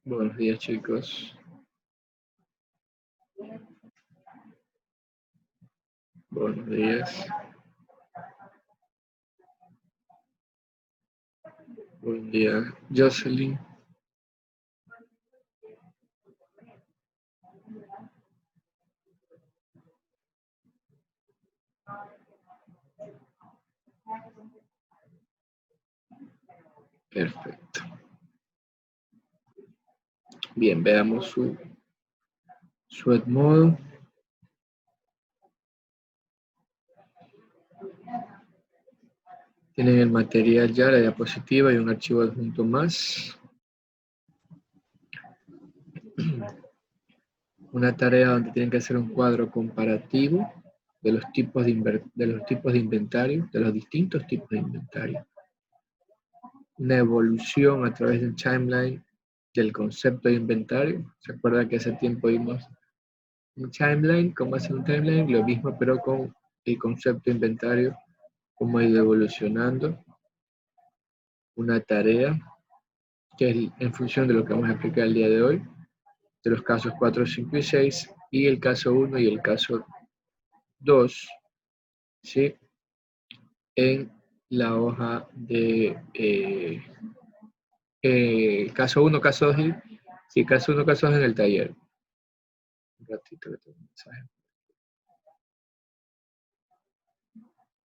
Buenos días, chicos. Buenos días. Buen día, Jocelyn. Perfecto. Bien, veamos su Edmodo. Tienen el material ya, la diapositiva y un archivo adjunto más. Una tarea donde tienen que hacer un cuadro comparativo de los tipos de inventario, de los distintos tipos de inventario. Una evolución a través de un timeline del concepto de inventario. ¿Se acuerdan que hace tiempo vimos un timeline? ¿Cómo hacer un timeline? Lo mismo, pero con el concepto de inventario, cómo ha ido evolucionando. Una tarea que es en función de lo que vamos a explicar el día de hoy, de los casos 4, 5 y 6, y el caso 1 y el caso 2, ¿sí? En la hoja de caso 1, caso 2, sí, caso 1, caso 2 en el taller. Un ratito que tengo un mensaje.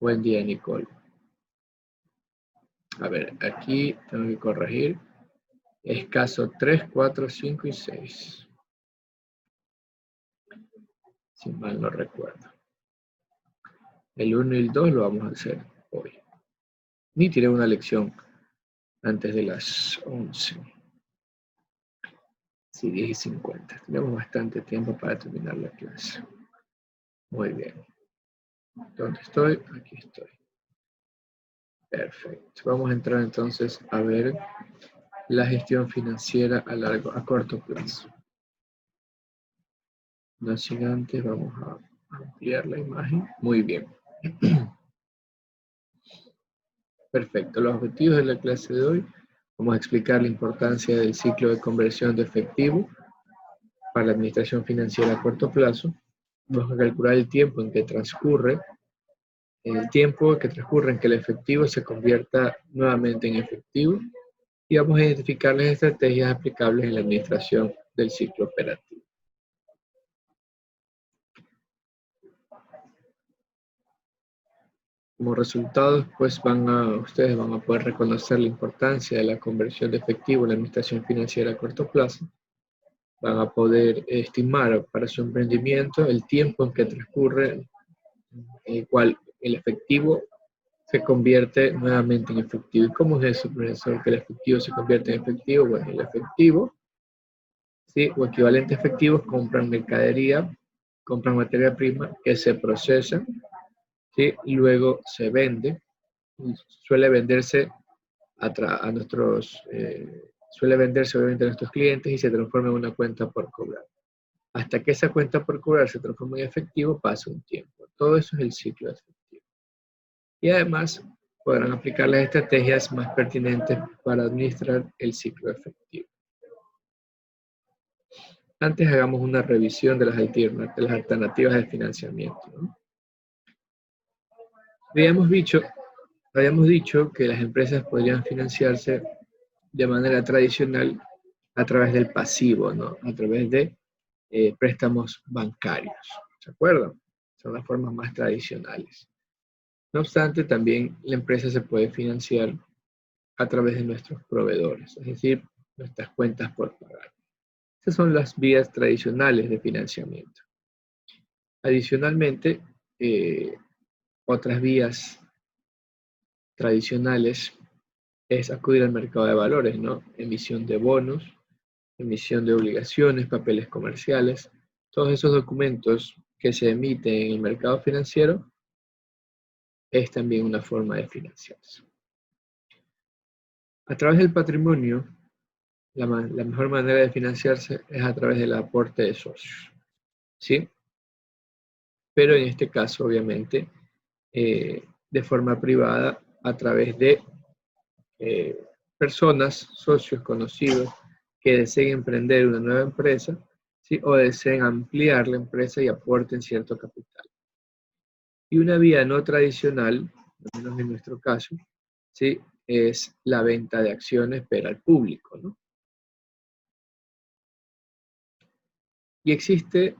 Buen día, Nicole. A ver, aquí tengo que corregir. Es caso 3, 4, 5 y 6. Si mal no recuerdo. El 1 y el 2 lo vamos a hacer hoy. Ni tiré una lección antes de las 11. Sí, 10 y 50. Tenemos bastante tiempo para terminar la clase. Muy bien. ¿Dónde estoy? Aquí estoy. Perfecto. Vamos a entrar entonces a ver la gestión financiera a corto plazo. No sin antes, vamos a ampliar la imagen. Muy bien. Perfecto. Los objetivos de la clase de hoy. Vamos a explicar la importancia del ciclo de conversión de efectivo para la administración financiera a corto plazo. Vamos a calcular el tiempo en que transcurre en que el efectivo se convierta nuevamente en efectivo, y vamos a identificar las estrategias aplicables en la administración del ciclo operativo. Como resultado, pues ustedes van a poder reconocer la importancia de la conversión de efectivo en la administración financiera a corto plazo. Van a poder estimar para su emprendimiento el tiempo en que transcurre, en el cual el efectivo se convierte nuevamente en efectivo. ¿Y cómo es eso, profesor, que el efectivo se convierte en efectivo? Bueno, el efectivo, ¿sí?, o equivalente a efectivos, compran mercadería, compran materia prima que se procesa, ¿sí?, y luego se vende. Suele venderse suele venderse obviamente a nuestros clientes y se transforma en una cuenta por cobrar. Hasta que esa cuenta por cobrar se transforma en efectivo, pasa un tiempo. Todo eso es el ciclo de efectivo. Y además podrán aplicar las estrategias más pertinentes para administrar el ciclo efectivo. Antes hagamos una revisión de las alternativas de financiamiento, ¿no? Habíamos dicho que las empresas podrían financiarse de manera tradicional a través del pasivo, ¿no? A través de préstamos bancarios. ¿Se acuerdan? Son las formas más tradicionales. No obstante, también la empresa se puede financiar a través de nuestros proveedores, es decir, nuestras cuentas por pagar. Esas son las vías tradicionales de financiamiento. Adicionalmente, otras vías tradicionales es acudir al mercado de valores, ¿no? Emisión de bonos, emisión de obligaciones, papeles comerciales, todos esos documentos que se emiten en el mercado financiero es también una forma de financiarse. A través del patrimonio, la mejor manera de financiarse es a través del aporte de socios, ¿sí? Pero en este caso, obviamente, de forma privada, a través de personas, socios conocidos, que deseen emprender una nueva empresa, ¿sí? O deseen ampliar la empresa y aporten cierto capital. Y una vía no tradicional, al menos en nuestro caso, ¿sí? Es la venta de acciones, pero al público, ¿no? Y existe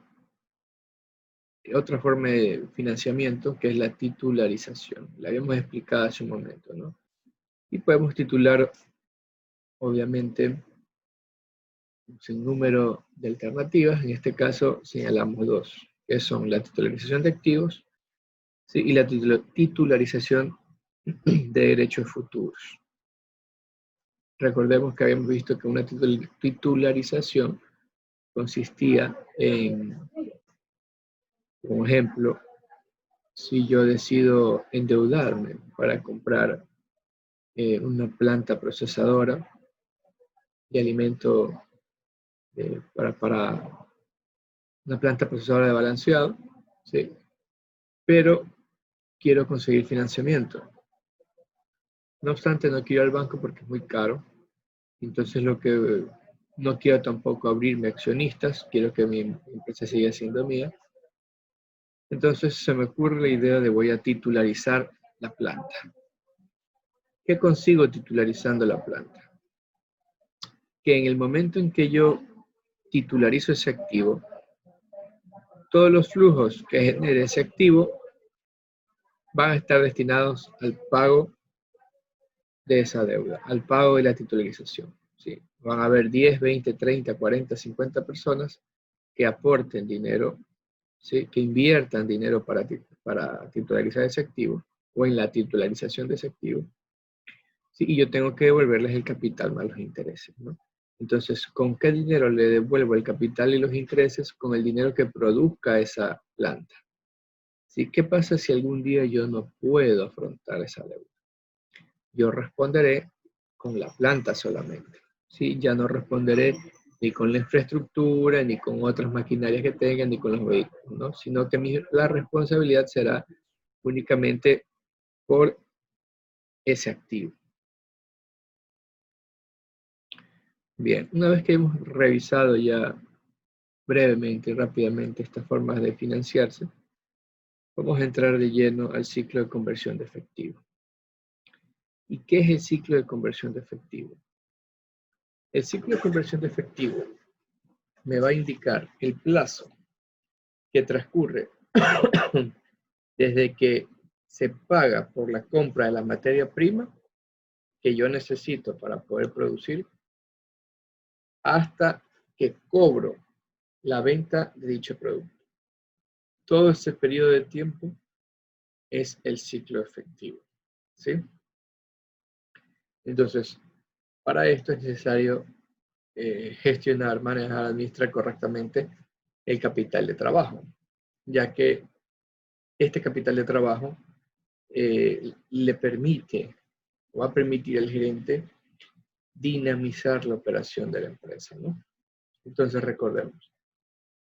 otra forma de financiamiento que es la titularización. La habíamos explicado hace un momento, ¿no? Y podemos titular, obviamente, un sinnúmero de alternativas. En este caso señalamos dos, que son la titularización de activos, ¿sí? Y la titularización de derechos futuros. Recordemos que habíamos visto que una titularización consistía en, por ejemplo, si yo decido endeudarme para comprar una planta procesadora de alimento para una planta procesadora de balanceado, ¿sí? Pero quiero conseguir financiamiento. No obstante, no quiero ir al banco porque es muy caro. Entonces, no quiero tampoco abrirme accionistas, quiero que mi empresa siga siendo mía. Entonces se me ocurre la idea de voy a titularizar la planta. ¿Qué consigo titularizando la planta? Que en el momento en que yo titularizo ese activo, todos los flujos que genere ese activo van a estar destinados al pago de esa deuda, al pago de la titularización, ¿sí? Van a haber 10, 20, 30, 40, 50 personas que aporten dinero, ¿sí? Que inviertan dinero para titularizar ese activo o en la titularización de ese activo, ¿sí? Y yo tengo que devolverles el capital más los intereses, ¿no? Entonces, ¿con qué dinero le devuelvo el capital y los intereses? Con el dinero que produzca esa planta. ¿Sí? ¿Qué pasa si algún día yo no puedo afrontar esa deuda? Yo responderé con la planta solamente, ¿sí? Ya no responderé ni con la infraestructura, ni con otras maquinarias que tengan, ni con los vehículos, ¿no? Sino que la responsabilidad será únicamente por ese activo. Bien, una vez que hemos revisado ya brevemente y rápidamente estas formas de financiarse, vamos a entrar de lleno al ciclo de conversión de efectivo. ¿Y qué es el ciclo de conversión de efectivo? El ciclo de conversión de efectivo me va a indicar el plazo que transcurre desde que se paga por la compra de la materia prima que yo necesito para poder producir hasta que cobro la venta de dicho producto. Todo ese periodo de tiempo es el ciclo efectivo, ¿sí? Entonces, para esto es necesario gestionar, manejar, administrar correctamente el capital de trabajo, ya que este capital de trabajo le permite o va a permitir al gerente dinamizar la operación de la empresa, ¿no? Entonces recordemos,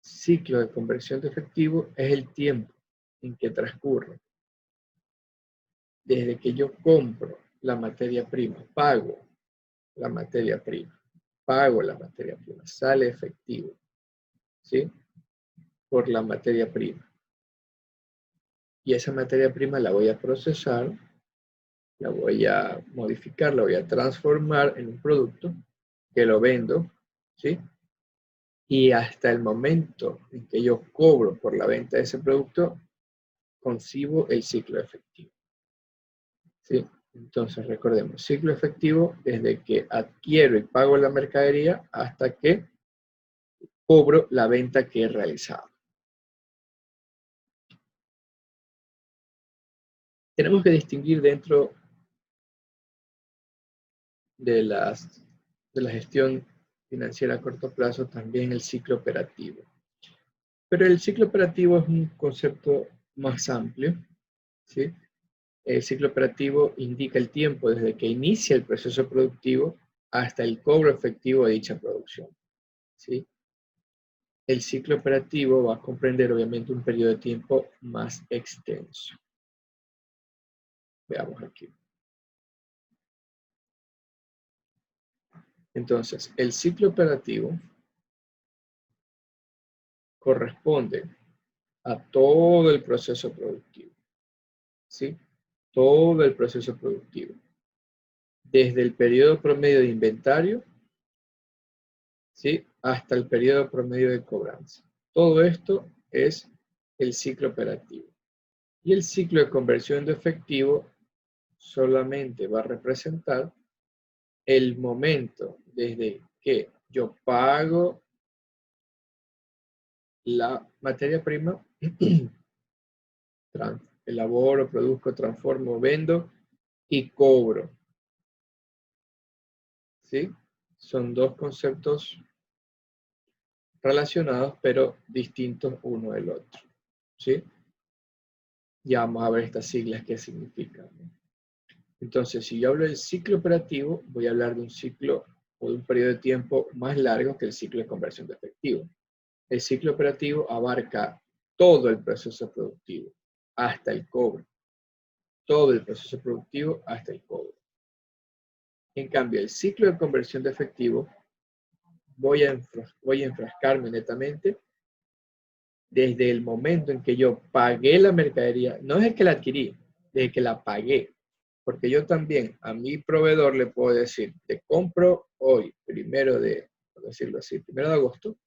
ciclo de conversión de efectivo es el tiempo en que transcurre desde que yo compro la materia prima, pago la materia prima, sale efectivo, ¿sí? Por la materia prima. Y esa materia prima la voy a procesar, la voy a modificar, la voy a transformar en un producto que lo vendo, ¿sí? Y hasta el momento en que yo cobro por la venta de ese producto, concibo el ciclo efectivo, ¿sí? Entonces recordemos, ciclo efectivo desde que adquiero y pago la mercadería hasta que cobro la venta que he realizado. Tenemos que distinguir dentro de la gestión financiera a corto plazo también el ciclo operativo. Pero el ciclo operativo es un concepto más amplio, ¿sí? El ciclo operativo indica el tiempo desde que inicia el proceso productivo hasta el cobro efectivo de dicha producción, ¿sí? El ciclo operativo va a comprender obviamente un periodo de tiempo más extenso. Veamos aquí. Entonces, el ciclo operativo corresponde a todo el proceso productivo, ¿sí? Todo el proceso productivo. Desde el periodo promedio de inventario, ¿sí? Hasta el periodo promedio de cobranza. Todo esto es el ciclo operativo. Y el ciclo de conversión de efectivo solamente va a representar el momento desde que yo pago la materia prima, elaboro, produzco, transformo, vendo y cobro. ¿Sí? Son dos conceptos relacionados pero distintos uno del otro. ¿Sí? Ya vamos a ver estas siglas qué significan, ¿no? Entonces, si yo hablo del ciclo operativo, voy a hablar de un ciclo o de un periodo de tiempo más largo que el ciclo de conversión de efectivo. El ciclo operativo abarca todo el proceso productivo, hasta el cobro. Todo el proceso productivo hasta el cobro. En cambio, el ciclo de conversión de efectivo, voy a enfrascarme netamente desde el momento en que yo pagué la mercadería, no es el que la adquirí, desde que la pagué. Porque yo también a mi proveedor le puedo decir, te compro hoy, por decirlo así, 1 de agosto,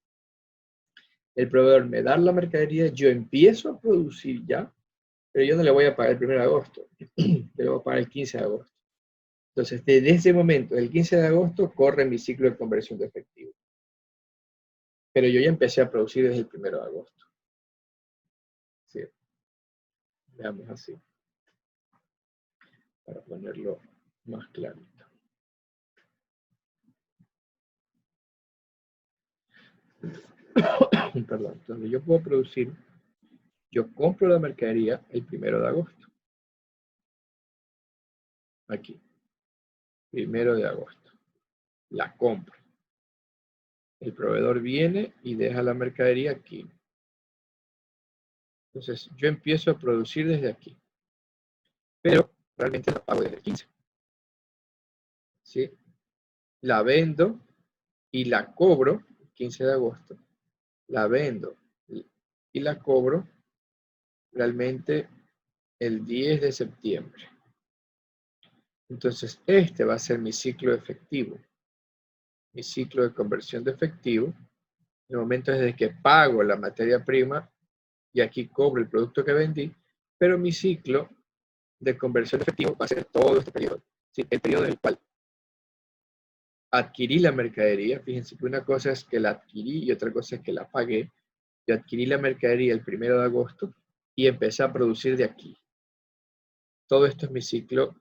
el proveedor me da la mercadería, yo empiezo a producir ya, pero yo no le voy a pagar el 1 de agosto, le voy a pagar el 15 de agosto. Entonces, desde ese momento, el 15 de agosto, corre mi ciclo de conversión de efectivo. Pero yo ya empecé a producir desde el 1 de agosto. ¿Sí? Veamos así, para ponerlo más clarito. Perdón, entonces yo puedo producir, yo compro la mercadería el 1 de agosto. Aquí, 1 de agosto. La compro. El proveedor viene y deja la mercadería aquí. Entonces, yo empiezo a producir desde aquí. Pero realmente la pago desde el 15. ¿Sí? La vendo y la cobro el 15 de agosto. La vendo y la cobro realmente el 10 de septiembre. Entonces, este va a ser mi ciclo efectivo. Mi ciclo de conversión de efectivo. El momento desde que pago la materia prima y aquí cobro el producto que vendí, pero mi ciclo de conversión de efectivo va a ser todo este periodo. ¿Sí? El periodo en el cual adquirí la mercadería. Fíjense que una cosa es que la adquirí y otra cosa es que la pagué. Yo adquirí la mercadería el 1 de agosto y empecé a producir de aquí. Todo esto es mi ciclo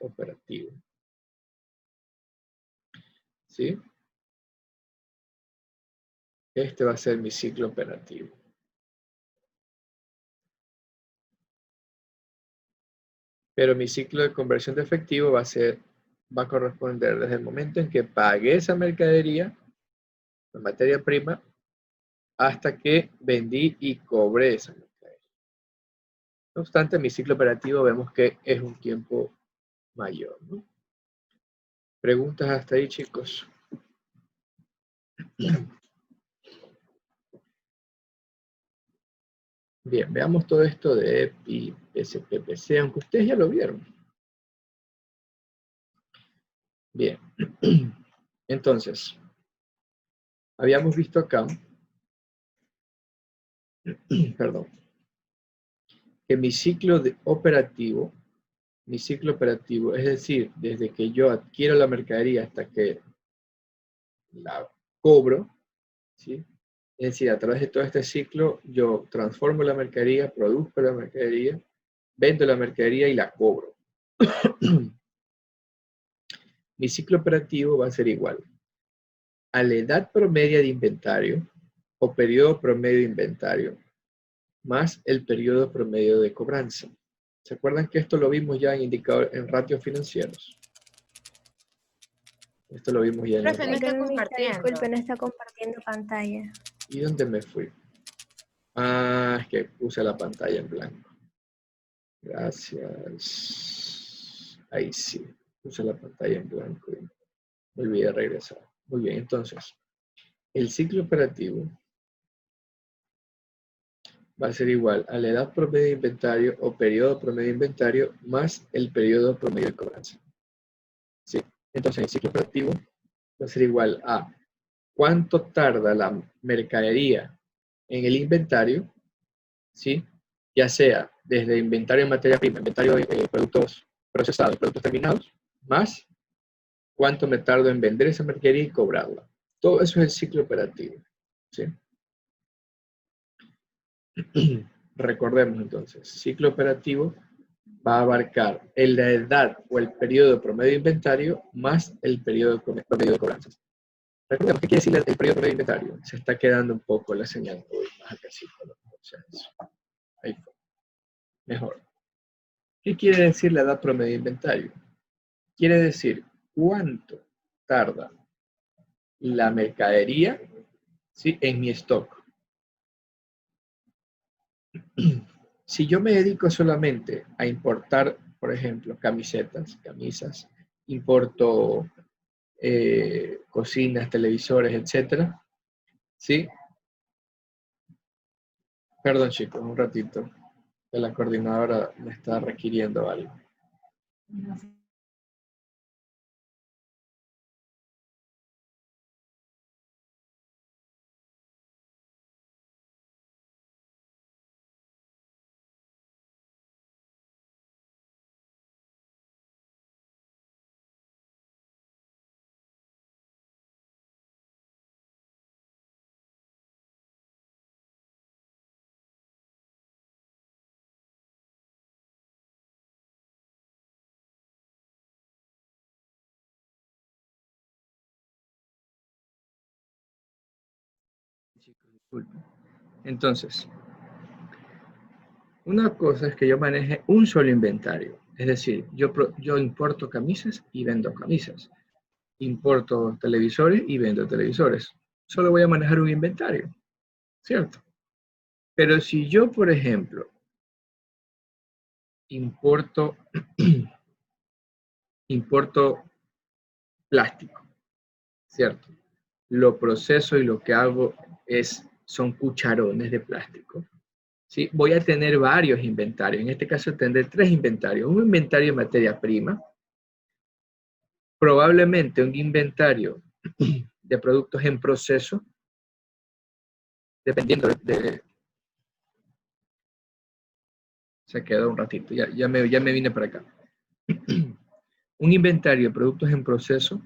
operativo. ¿Sí? Este va a ser mi ciclo operativo. Pero mi ciclo de conversión de efectivo va a corresponder desde el momento en que pagué esa mercadería, la materia prima, hasta que vendí y cobré esa mercadería. No obstante, mi ciclo operativo vemos que es un tiempo mayor, ¿no? ¿Preguntas hasta ahí, chicos? Bien, veamos todo esto de EPI, SPPC, aunque ustedes ya lo vieron. Bien, entonces, habíamos visto acá, perdón, que mi ciclo operativo, es decir, desde que yo adquiero la mercadería hasta que la cobro, ¿sí? Es decir, a través de todo este ciclo, yo transformo la mercadería, produzco la mercadería, vendo la mercadería y la cobro. Mi ciclo operativo va a ser igual a la edad promedia de inventario o periodo promedio de inventario más el periodo promedio de cobranza. ¿Se acuerdan que esto lo vimos ya en indicador en ratios financieros? Esto lo vimos ya en Profe, no está Economista, compartiendo. disculpe, no está compartiendo pantalla. ¿Y dónde me fui? Ah, es que puse la pantalla en blanco. Gracias. Ahí sí, puse la pantalla en blanco y me olvidé regresar. Muy bien, entonces, el ciclo operativo va a ser igual a la edad promedio de inventario o periodo promedio de inventario más el periodo promedio de cobranza. ¿Sí? Entonces, el ciclo operativo va a ser igual a cuánto tarda la mercadería en el inventario, ¿sí? Ya sea desde inventario de materia prima, inventario de productos procesados, productos terminados, más cuánto me tardo en vender esa mercadería y cobrarla. Todo eso es el ciclo operativo, ¿sí? Recordemos entonces, ciclo operativo va a abarcar la edad o el periodo promedio de inventario más el periodo promedio de cobranzas. Recordemos, ¿qué quiere decir el periodo promedio de inventario? Se está quedando un poco la señal más acá, sí, ahí fue. Mejor. ¿Qué quiere decir la edad promedio de inventario? Quiere decir cuánto tarda la mercadería, ¿sí?, en mi stock. Si yo me dedico solamente a importar, por ejemplo, camisetas, camisas, importo cocinas, televisores, etcétera, ¿sí? Perdón, chicos, un ratito, que la coordinadora me está requiriendo algo. Chicos, disculpen. Entonces, una cosa es que yo maneje un solo inventario. Es decir, yo importo camisas y vendo camisas. Importo televisores y vendo televisores. Solo voy a manejar un inventario, ¿cierto? Pero si yo, por ejemplo, importo plástico, ¿cierto? Lo proceso y lo que hago son cucharones de plástico. ¿Sí? Voy a tener varios inventarios. En este caso tendré 3 inventarios. Un inventario de materia prima, probablemente un inventario de productos en proceso, dependiendo de... Se quedó un ratito, ya me vine para acá. Un inventario de productos en proceso,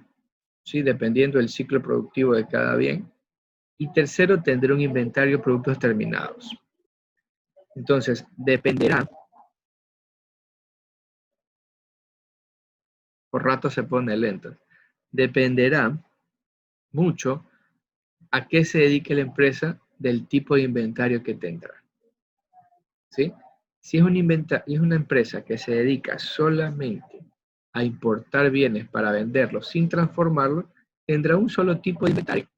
¿sí?, dependiendo del ciclo productivo de cada bien. Y tercero, tendré un inventario de productos terminados. Entonces, dependerá, por rato se pone lento, dependerá mucho a qué se dedique la empresa del tipo de inventario que tendrá. ¿Sí? Si es una empresa que se dedica solamente a importar bienes para venderlos sin transformarlos, tendrá un solo tipo de inventario.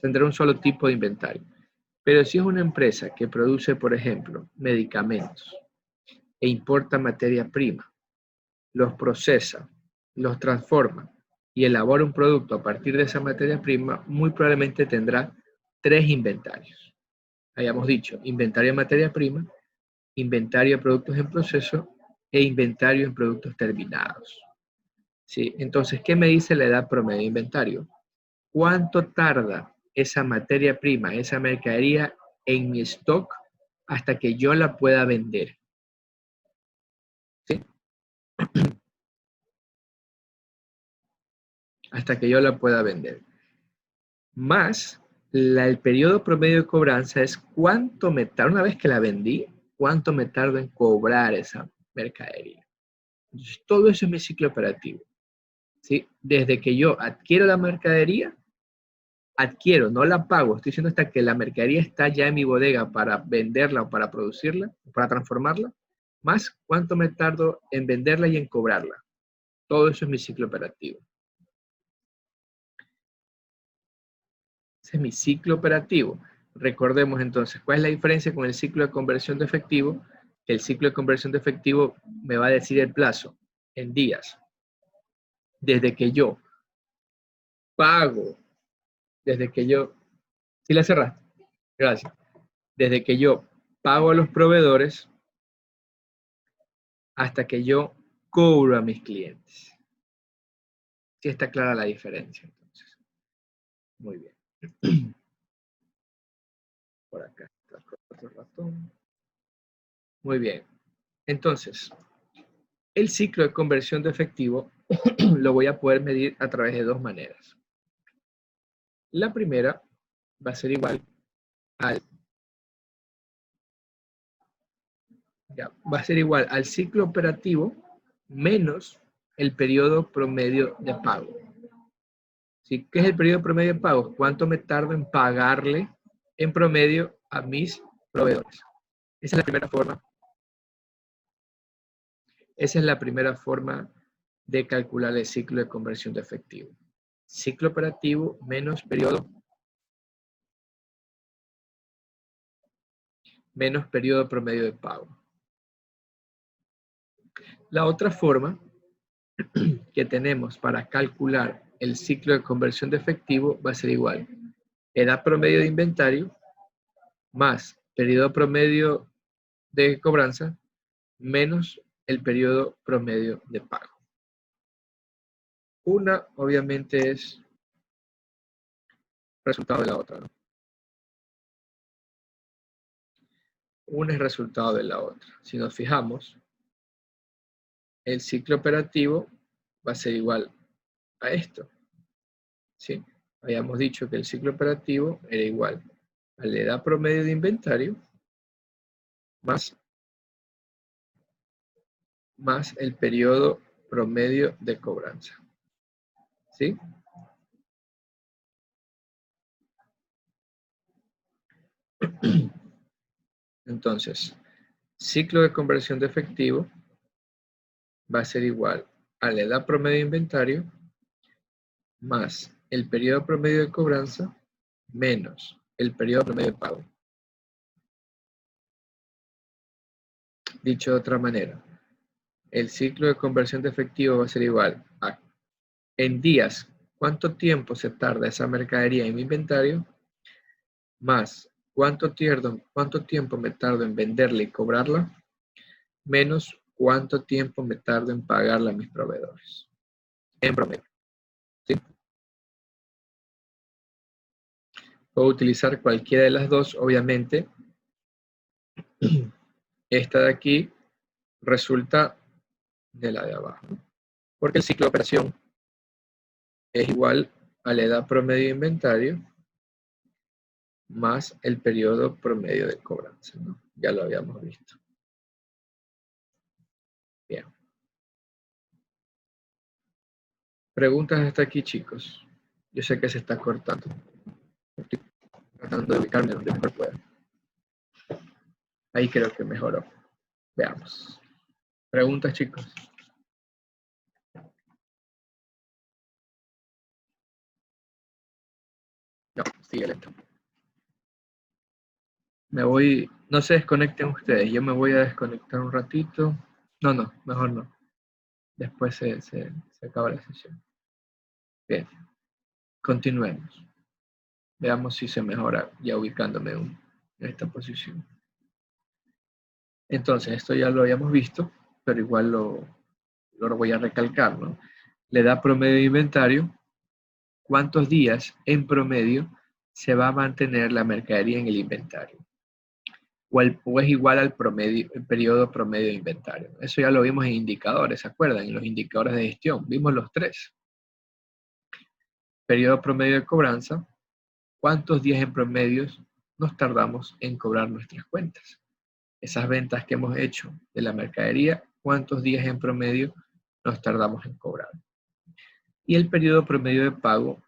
Tendrá un solo tipo de inventario. Pero si es una empresa que produce, por ejemplo, medicamentos e importa materia prima, los procesa, los transforma y elabora un producto a partir de esa materia prima, muy probablemente tendrá 3 inventarios. Hayamos dicho, inventario de materia prima, inventario de productos en proceso e inventario en productos terminados. ¿Sí? Entonces, ¿qué me dice la edad promedio de inventario? ¿Cuánto tarda esa materia prima, esa mercadería en mi stock hasta que yo la pueda vender? ¿Sí? Hasta que yo la pueda vender. Más el periodo promedio de cobranza es cuánto me tarda, una vez que la vendí, cuánto me tardo en cobrar esa mercadería. Entonces, todo eso es mi ciclo operativo. ¿Sí? Desde que yo adquiero la mercadería adquiero, no la pago, estoy diciendo hasta que la mercadería está ya en mi bodega para venderla o para producirla, para transformarla, más cuánto me tardo en venderla y en cobrarla. Todo eso es mi ciclo operativo. Ese es mi ciclo operativo. Recordemos entonces, ¿cuál es la diferencia con el ciclo de conversión de efectivo? Que el ciclo de conversión de efectivo me va a decir el plazo en días. Desde que yo pago, desde que yo... ¿Sí la cerraste? Gracias. Desde que yo pago a los proveedores hasta que yo cobro a mis clientes. Sí está clara la diferencia, entonces. Muy bien. Por acá está otro ratón. Muy bien. Entonces, el ciclo de conversión de efectivo lo voy a poder medir a través de dos maneras. La primera va a ser igual al ciclo operativo menos el periodo promedio de pago. ¿Sí? ¿Qué es el periodo promedio de pago? ¿Cuánto me tardo en pagarle en promedio a mis proveedores? Esa es la primera forma. Esa es la primera forma de calcular el ciclo de conversión de efectivo. Ciclo operativo menos periodo promedio de pago. La otra forma que tenemos para calcular el ciclo de conversión de efectivo va a ser igual. Edad promedio de inventario más periodo promedio de cobranza menos el periodo promedio de pago. Una, obviamente, es resultado de la otra, ¿no? Una es resultado de la otra. Si nos fijamos, el ciclo operativo va a ser igual a esto. ¿Sí? Habíamos dicho que el ciclo operativo era igual a la edad promedio de inventario más el periodo promedio de cobranza. ¿Sí? Entonces, ciclo de conversión de efectivo va a ser igual a la edad promedio de inventario más el periodo promedio de cobranza menos el periodo promedio de pago. Dicho de otra manera, el ciclo de conversión de efectivo va a ser igual a en días, ¿cuánto tiempo se tarda esa mercadería en mi inventario? Más, ¿cuánto tiempo me tardo en venderla y cobrarla? Menos, ¿cuánto tiempo me tardo en pagarla a mis proveedores? En promedio. ¿Sí? Puedo utilizar cualquiera de las dos, obviamente. Esta de aquí resulta de la de abajo, porque el ciclo de operación es igual a la edad promedio de inventario más el periodo promedio de cobranza, ¿no? Ya lo habíamos visto. Bien. Preguntas hasta aquí, chicos. Yo sé que se está cortando. Estoy tratando de ubicarme donde mejor pueda. Ahí creo que mejoró. Veamos. Preguntas, chicos. No, sigue lento. Me voy, no se desconecten ustedes, yo me voy a desconectar un ratito. No, mejor no. Después se acaba la sesión. Bien, continuemos. Veamos si se mejora ya ubicándome en esta posición. Entonces, esto ya lo habíamos visto, pero igual lo voy a recalcar, ¿no? La edad promedio de inventario, ¿cuántos días en promedio se va a mantener la mercadería en el inventario? O es igual al promedio, el periodo promedio de inventario. Eso ya lo vimos en indicadores, ¿se acuerdan? En los indicadores de gestión, vimos los tres. Periodo promedio de cobranza, ¿cuántos días en promedio nos tardamos en cobrar nuestras cuentas? Esas ventas que hemos hecho de la mercadería, ¿cuántos días en promedio nos tardamos en cobrar? Y el periodo promedio de pago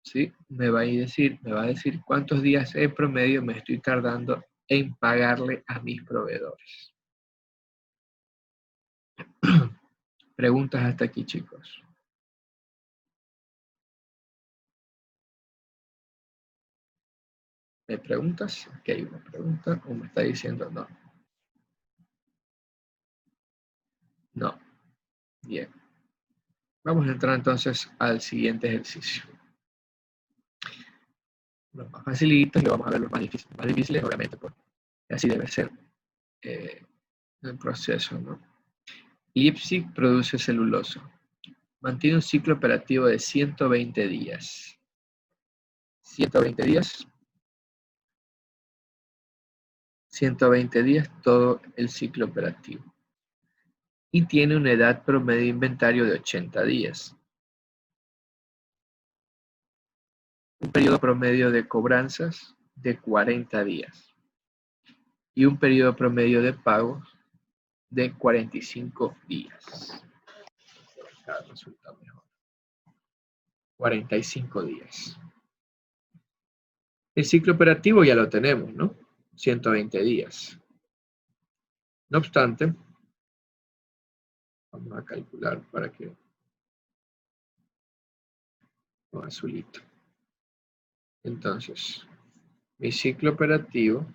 ¿sí? Me va a decir cuántos días en promedio me estoy tardando en pagarle a mis proveedores. Preguntas hasta aquí, chicos. ¿Me preguntas? Aquí hay una pregunta o me está diciendo no. No. Bien. Vamos a entrar entonces al siguiente ejercicio. Los más facilitos y vamos a ver los más difíciles, obviamente, porque así debe ser el proceso, ¿no? Leipzig produce celulosa. Mantiene un ciclo operativo de 120 días. 120 días. 120 días todo el ciclo operativo. Y tiene una edad promedio de inventario de 80 días. Un periodo promedio de cobranzas de 40 días. Y un periodo promedio de pagos de 45 días. Acá resulta mejor. 45 días. El ciclo operativo ya lo tenemos, ¿no? 120 días. No obstante, vamos a calcular para que con azulito. Entonces, mi ciclo operativo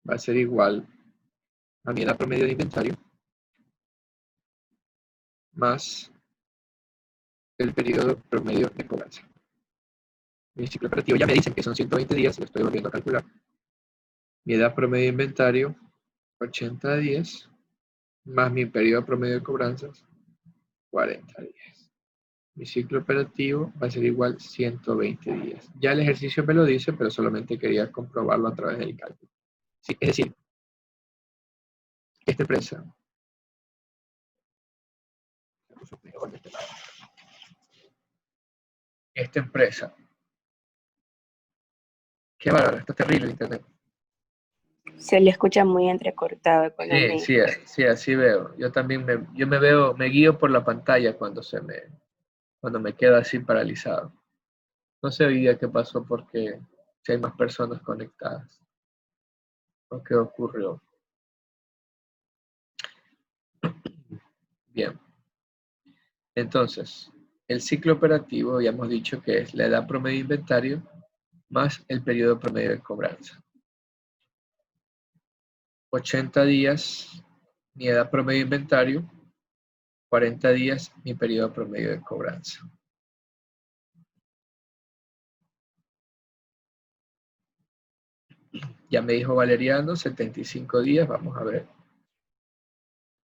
va a ser igual a mi edad promedio de inventario más el periodo promedio de cobranza. Mi ciclo operativo ya me dicen que son 120 días, lo estoy volviendo a calcular. Mi edad promedio de inventario, 80 días, más mi periodo promedio de cobranzas, 40 días. Mi ciclo operativo va a ser igual 120 días. Ya el ejercicio me lo dice, pero solamente quería comprobarlo a través del cálculo. Sí, es decir, esta empresa, qué bárbaro, está terrible el internet. Se le escucha muy entrecortado, Economía. Sí, así veo. Yo también me guío por la pantalla cuando me quedo así paralizado. No sé hoy día qué pasó porque si hay más personas conectadas. ¿O qué ocurrió? Bien. Entonces, el ciclo operativo habíamos dicho que es la edad promedio de inventario más el periodo promedio de cobranza. 80 días mi edad promedio de inventario, 40 días mi periodo promedio de cobranza. Ya me dijo Valeriano, 75 días, vamos a ver.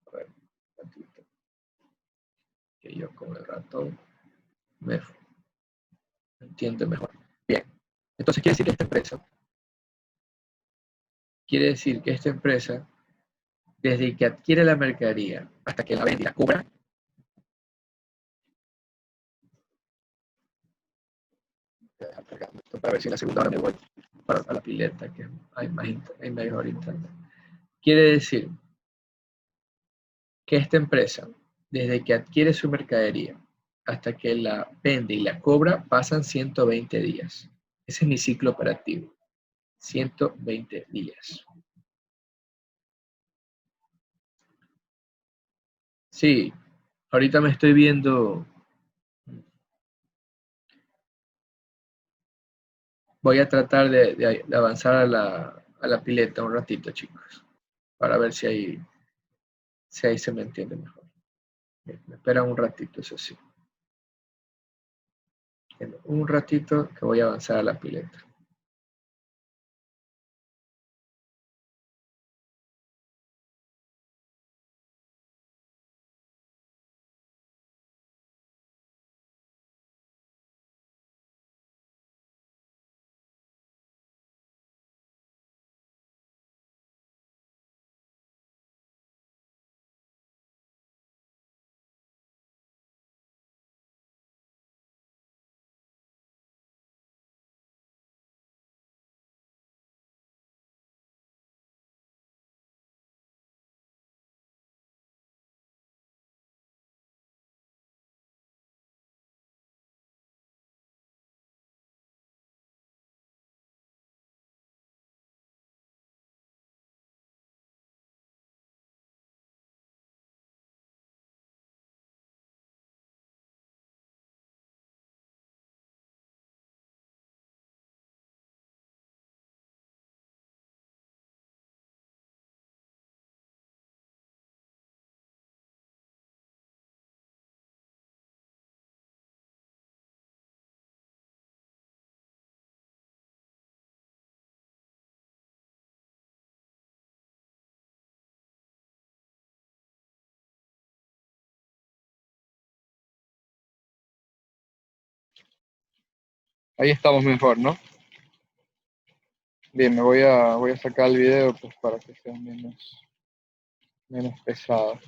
A ver, un ratito. Que yo con el ratón me entiendo mejor. Bien, entonces quiere decir que esta empresa, desde que adquiere la mercadería hasta que la vende y la cobra, para ver si en la segunda hora me voy a la pileta, que hay mejor internet. Quiere decir que esta empresa, desde que adquiere su mercadería hasta que la vende y la cobra, pasan 120 días. Ese es mi ciclo operativo. 120 días. Sí, ahorita me estoy viendo. Voy a tratar de avanzar a la pileta un ratito, chicos, para ver si ahí se me entiende mejor. Bien, me esperan un ratito, eso sí. Un ratito que voy a avanzar a la pileta. Ahí estamos mejor, ¿no? Bien, voy a sacar el video pues para que sea menos pesado.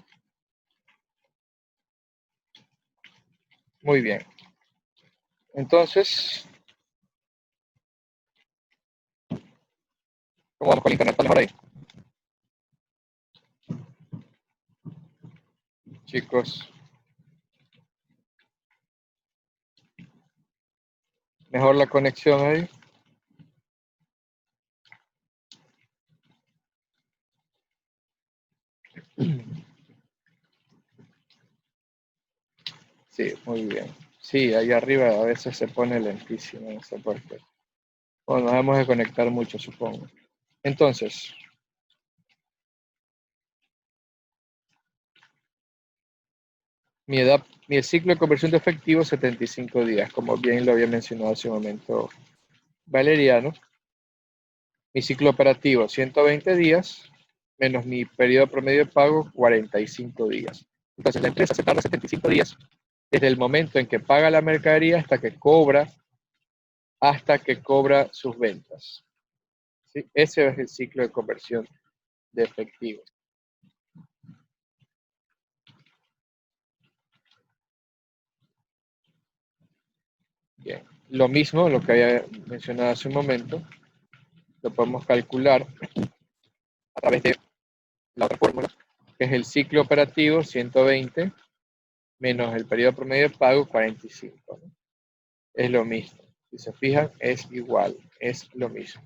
Muy bien. Entonces, ¿cómo vamos con el internet? ¿Está mejor ahí? Chicos, mejor la conexión ahí. Sí, muy bien. Sí, ahí arriba a veces se pone lentísimo, no sé por qué. Bueno, nos hemos de conectar mucho, supongo. Entonces, mi ciclo de conversión de efectivo 75 días, como bien lo había mencionado hace un momento Valeriano. Mi ciclo operativo 120 días, menos mi periodo promedio de pago 45 días. Entonces la empresa se tarda 75 días desde el momento en que paga la mercadería hasta que cobra sus ventas. ¿Sí? Ese es el ciclo de conversión de efectivo. Bien. Lo mismo, lo que había mencionado hace un momento, lo podemos calcular a través de la otra fórmula, que es el ciclo operativo 120 menos el periodo promedio de pago 45. ¿No? Es lo mismo. Si se fijan, es igual, es lo mismo.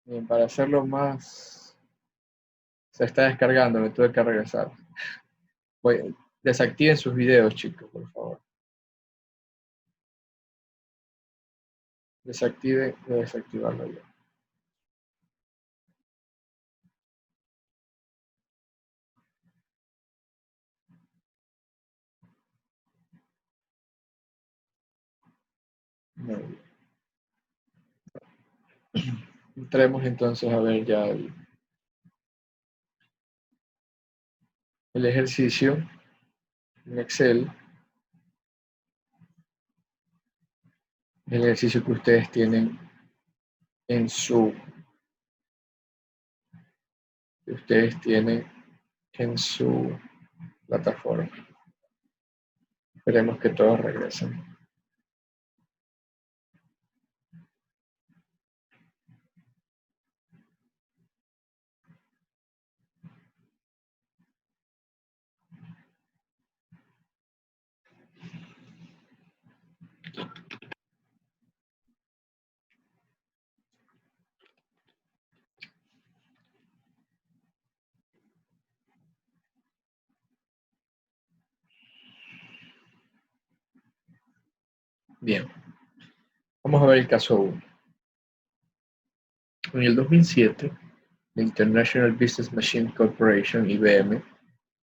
Bien, para hacerlo más... Se está descargando, me tuve que regresar. Desactiven sus videos, chicos, por favor. Desactive, voy a desactivarlo yo. Muy bien. Entremos entonces a ver ya el ejercicio en Excel. El ejercicio que ustedes tienen en su plataforma. Esperemos que todos regresen. Bien, vamos a ver el caso 1. En el 2007, la International Business Machine Corporation, IBM,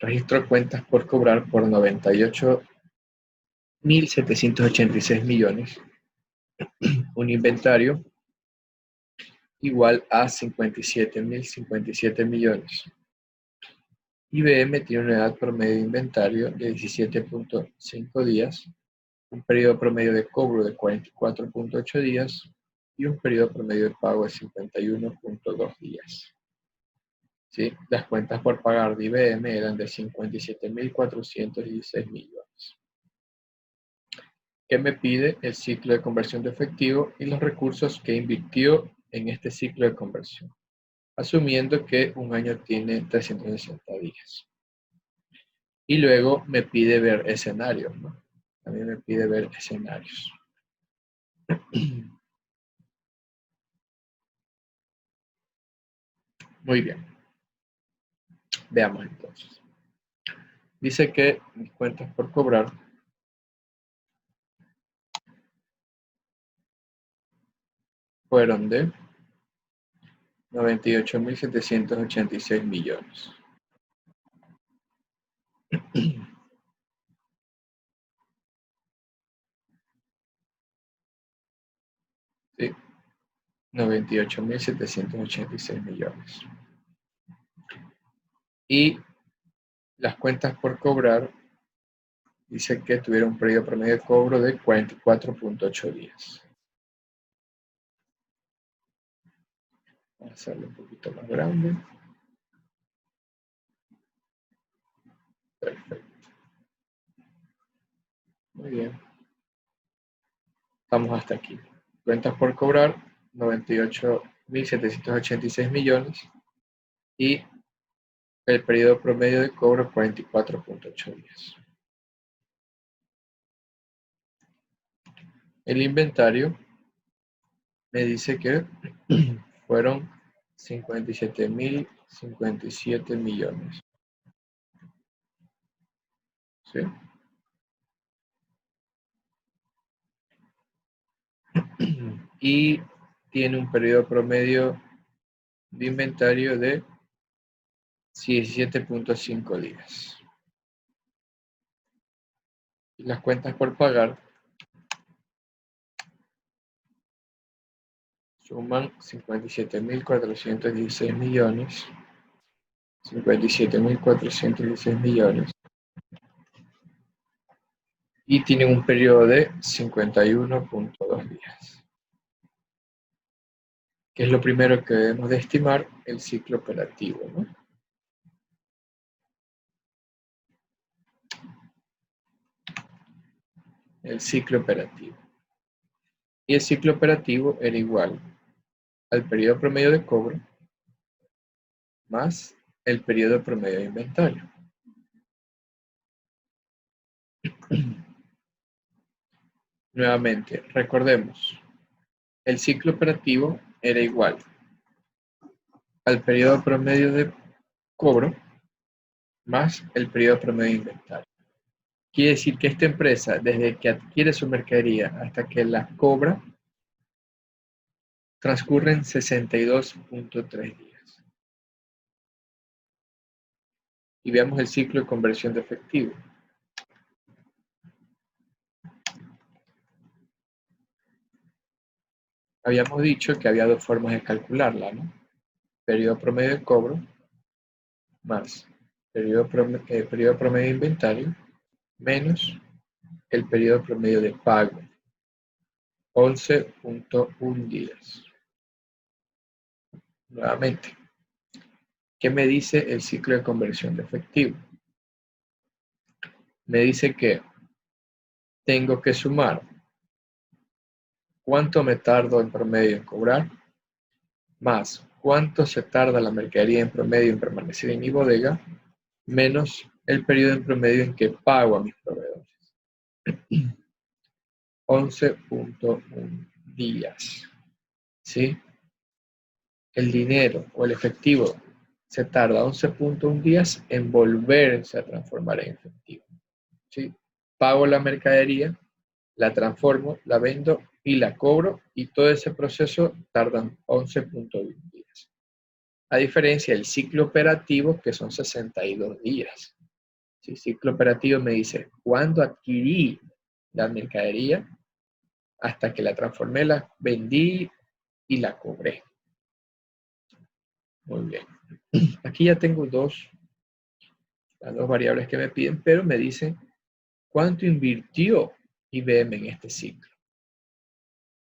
registró cuentas por cobrar por 98.786 millones, un inventario igual a 57.057 millones. IBM tiene una edad promedio de inventario de 17.5 días, un periodo promedio de cobro de 44.8 días y un periodo promedio de pago de 51.2 días. ¿Sí? Las cuentas por pagar de IBM eran de 57.416 millones. ¿Qué me pide el ciclo de conversión de efectivo y los recursos que invirtió en este ciclo de conversión? Asumiendo que un año tiene 360 días. Y luego me pide ver escenarios, ¿no? También me pide ver escenarios. Muy bien. Veamos entonces. Dice que mis cuentas por cobrar fueron de 98.786 millones. Sí, 98.786 millones. Y las cuentas por cobrar dice que tuvieron un periodo promedio de cobro de 44.8 días. Vamos a hacerlo un poquito más grande. Perfecto. Muy bien. Estamos hasta aquí. Cuentas por cobrar, 98.786 millones. Y el periodo promedio de cobro, 44.8 días. El inventario me dice que fueron 57.057 millones. ¿Sí? Y tiene un periodo promedio de inventario de 17.5 días. Y las cuentas por pagar suman 57.416 millones. 57.416 millones. Y tienen un periodo de 51.2 días. Que es lo primero que debemos de estimar, el ciclo operativo, ¿no? El ciclo operativo. Y el ciclo operativo era igual al periodo promedio de cobro más el periodo promedio de inventario. Nuevamente, recordemos, el ciclo operativo era igual al periodo promedio de cobro más el periodo promedio de inventario. Quiere decir que esta empresa, desde que adquiere su mercadería hasta que la cobra, transcurren 62.3 días. Y veamos el ciclo de conversión de efectivo. Habíamos dicho que había dos formas de calcularla, ¿no? Periodo promedio de cobro más periodo promedio de inventario menos el periodo promedio de pago, 11.1 días. Nuevamente, ¿qué me dice el ciclo de conversión de efectivo? Me dice que tengo que sumar cuánto me tardo en promedio en cobrar, más cuánto se tarda la mercadería en promedio en permanecer en mi bodega, menos el periodo en promedio en que pago a mis proveedores. 11.1 días. ¿Sí? El dinero o el efectivo se tarda 11.1 días en volverse a transformar en efectivo. ¿Sí? Pago la mercadería, la transformo, la vendo y la cobro, y todo ese proceso tarda 11.1 días. A diferencia del ciclo operativo, que son 62 días. ¿Sí? Ciclo operativo me dice cuándo adquirí la mercadería hasta que la transformé, la vendí y la cobré. Muy bien. Aquí ya tengo las dos variables que me piden, pero me dicen cuánto invirtió IBM en este ciclo.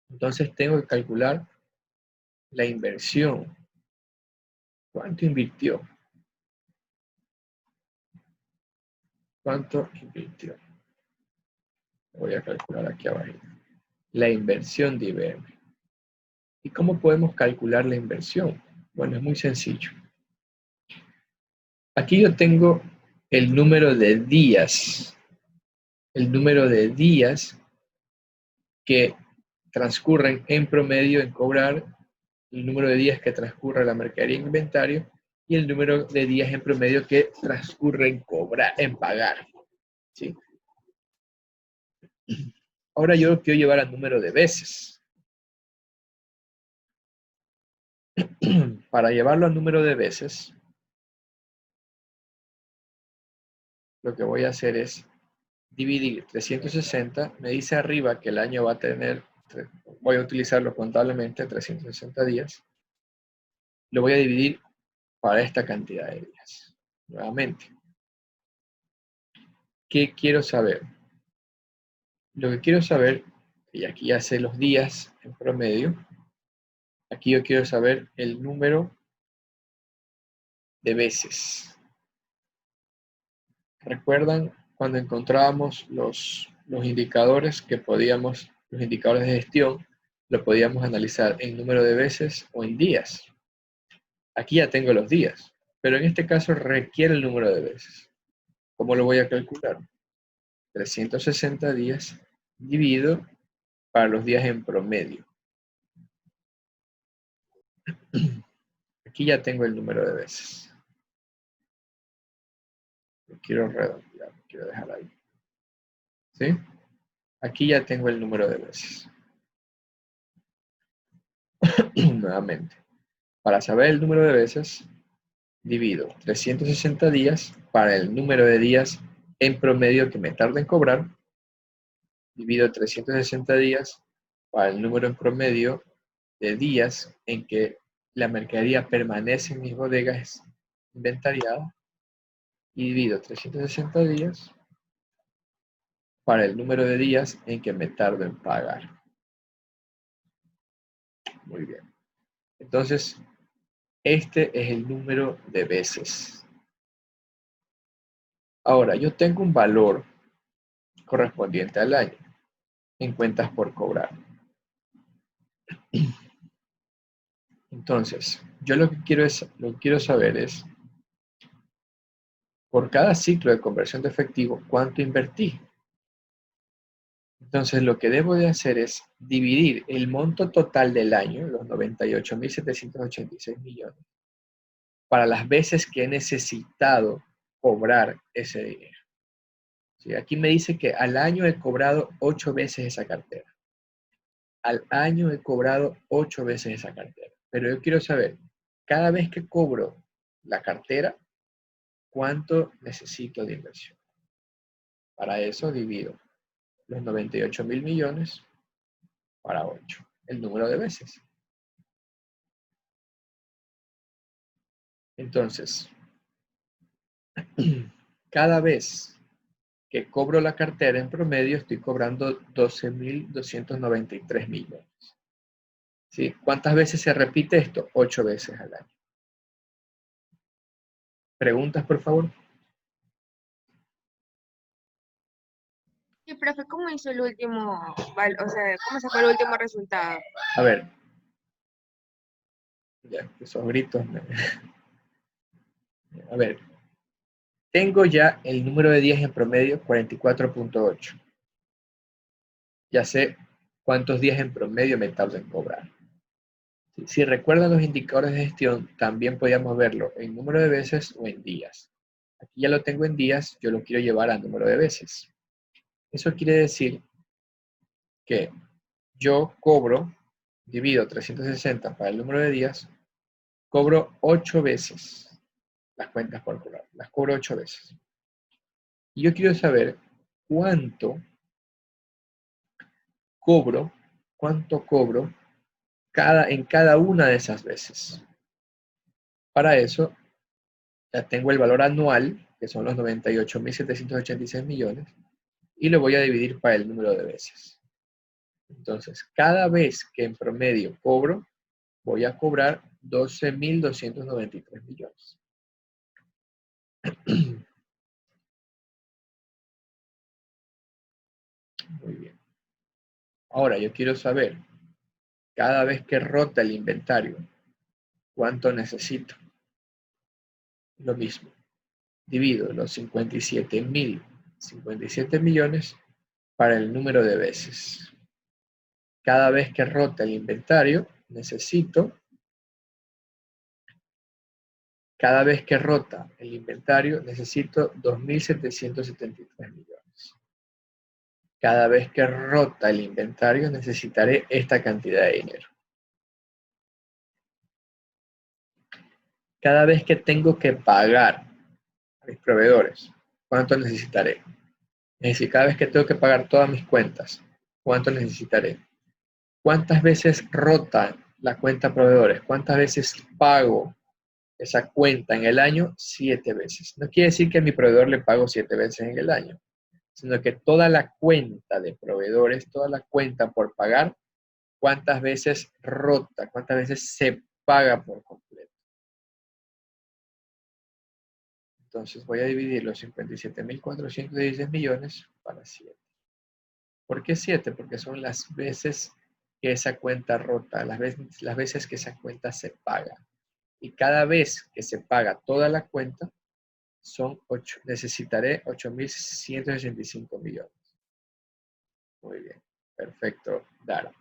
Entonces tengo que calcular la inversión. ¿Cuánto invirtió? ¿Cuánto invirtió? Voy a calcular aquí abajo. La inversión de IBM. ¿Y cómo podemos calcular la inversión? Bueno, es muy sencillo. Aquí yo tengo el número de días. El número de días que transcurren en promedio en cobrar, el número de días que transcurre la mercadería en inventario y el número de días en promedio que transcurre en cobrar, en pagar. ¿Sí? Ahora yo lo quiero llevar al número de veces. Para llevarlo al número de veces, lo que voy a hacer es dividir 360. Me dice arriba que el año va a tener, voy a utilizarlo contablemente, 360 días. Lo voy a dividir para esta cantidad de días. nuevamente. ¿Qué quiero saber? Lo que quiero saber, y aquí ya sé los días en promedio, aquí yo quiero saber el número de veces. ¿Recuerdan cuando encontrábamos los indicadores que podíamos, los indicadores de gestión, lo podíamos analizar en número de veces o en días? Aquí ya tengo los días, pero en este caso requiere el número de veces. ¿Cómo lo voy a calcular? 360 días dividido para los días en promedio. Aquí ya tengo el número de veces. Lo quiero redondear, lo quiero dejar ahí. ¿Sí? Aquí ya tengo el número de veces. Nuevamente, para saber el número de veces, divido 360 días para el número de días en promedio que me tarda en cobrar. Divido 360 días para el número en promedio de días en que la mercadería permanece en mis bodegas inventariada. Y divido 360 días para el número de días en que me tardo en pagar. Muy bien. Entonces, este es el número de veces. Ahora, yo tengo un valor correspondiente al año en cuentas por cobrar. Entonces, yo lo que quiero saber es, por cada ciclo de conversión de efectivo, ¿cuánto invertí? Entonces, lo que debo de hacer es dividir el monto total del año, los 98.786 millones, para las veces que he necesitado cobrar ese dinero. ¿Sí? Aquí me dice que al año he cobrado 8 veces esa cartera. Al año he cobrado 8 veces esa cartera. Pero yo quiero saber, cada vez que cobro la cartera, ¿cuánto necesito de inversión? Para eso divido los 98.000 millones para 8, el número de veces. Entonces, cada vez que cobro la cartera en promedio, estoy cobrando 12.293 millones. ¿Sí? ¿Cuántas veces se repite esto? 8 veces al año. ¿Preguntas, por favor? Sí, profe, ¿cómo hizo el último, o sea, cómo sacó el último resultado? A ver. Ya, esos gritos. A ver. Tengo ya el número de días en promedio, 44.8. Ya sé cuántos días en promedio me tardo en cobrar. Si recuerdan los indicadores de gestión, también podíamos verlo en número de veces o en días. Aquí ya lo tengo en días, yo lo quiero llevar a número de veces. Eso quiere decir que yo cobro, divido 360 para el número de días, cobro 8 veces las cuentas por cobrar. Las cobro 8 veces. Y yo quiero saber cuánto cobro en cada una de esas veces. Para eso, ya tengo el valor anual, que son los 98.786 millones, y lo voy a dividir para el número de veces. Entonces, cada vez que en promedio cobro, voy a cobrar 12.293 millones. Muy bien. Ahora, yo quiero saber, cada vez que rota el inventario, ¿cuánto necesito? Lo mismo. Divido los 57 millones para el número de veces. Cada vez que rota el inventario, necesito 2.773 millones. Cada vez que rota el inventario, necesitaré esta cantidad de dinero. Cada vez que tengo que pagar a mis proveedores, ¿cuánto necesitaré? Es decir, cada vez que tengo que pagar todas mis cuentas, ¿cuánto necesitaré? ¿Cuántas veces rota la cuenta proveedores? ¿Cuántas veces pago esa cuenta en el año 7 veces. No quiere decir que a mi proveedor le pago 7 veces en el año, sino que toda la cuenta de proveedores, toda la cuenta por pagar, cuántas veces rota, cuántas veces se paga por completo. Entonces voy a dividir los 57.416 millones para 7. ¿Por qué 7? Porque son las veces que esa cuenta rota, las veces que esa cuenta se paga. Y cada vez que se paga toda la cuenta, necesitaré 8.165 millones. Muy bien, perfecto, Dara.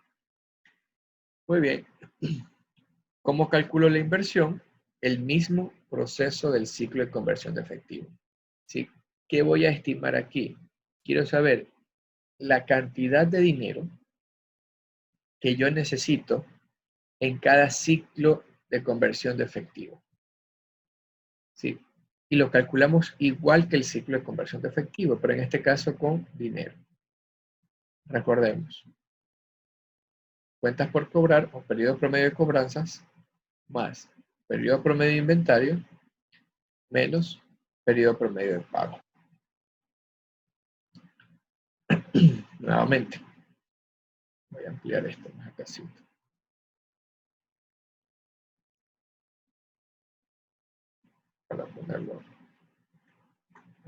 Muy bien. ¿Cómo calculo la inversión? El mismo proceso del ciclo de conversión de efectivo. ¿Sí? ¿Qué voy a estimar aquí? Quiero saber la cantidad de dinero que yo necesito en cada ciclo de conversión de efectivo. ¿Sí? Y lo calculamos igual que el ciclo de conversión de efectivo, pero en este caso con dinero. Recordemos. Cuentas por cobrar o periodo promedio de cobranzas más periodo promedio de inventario menos periodo promedio de pago. Nuevamente. Voy a ampliar esto más acá. Para ponerlo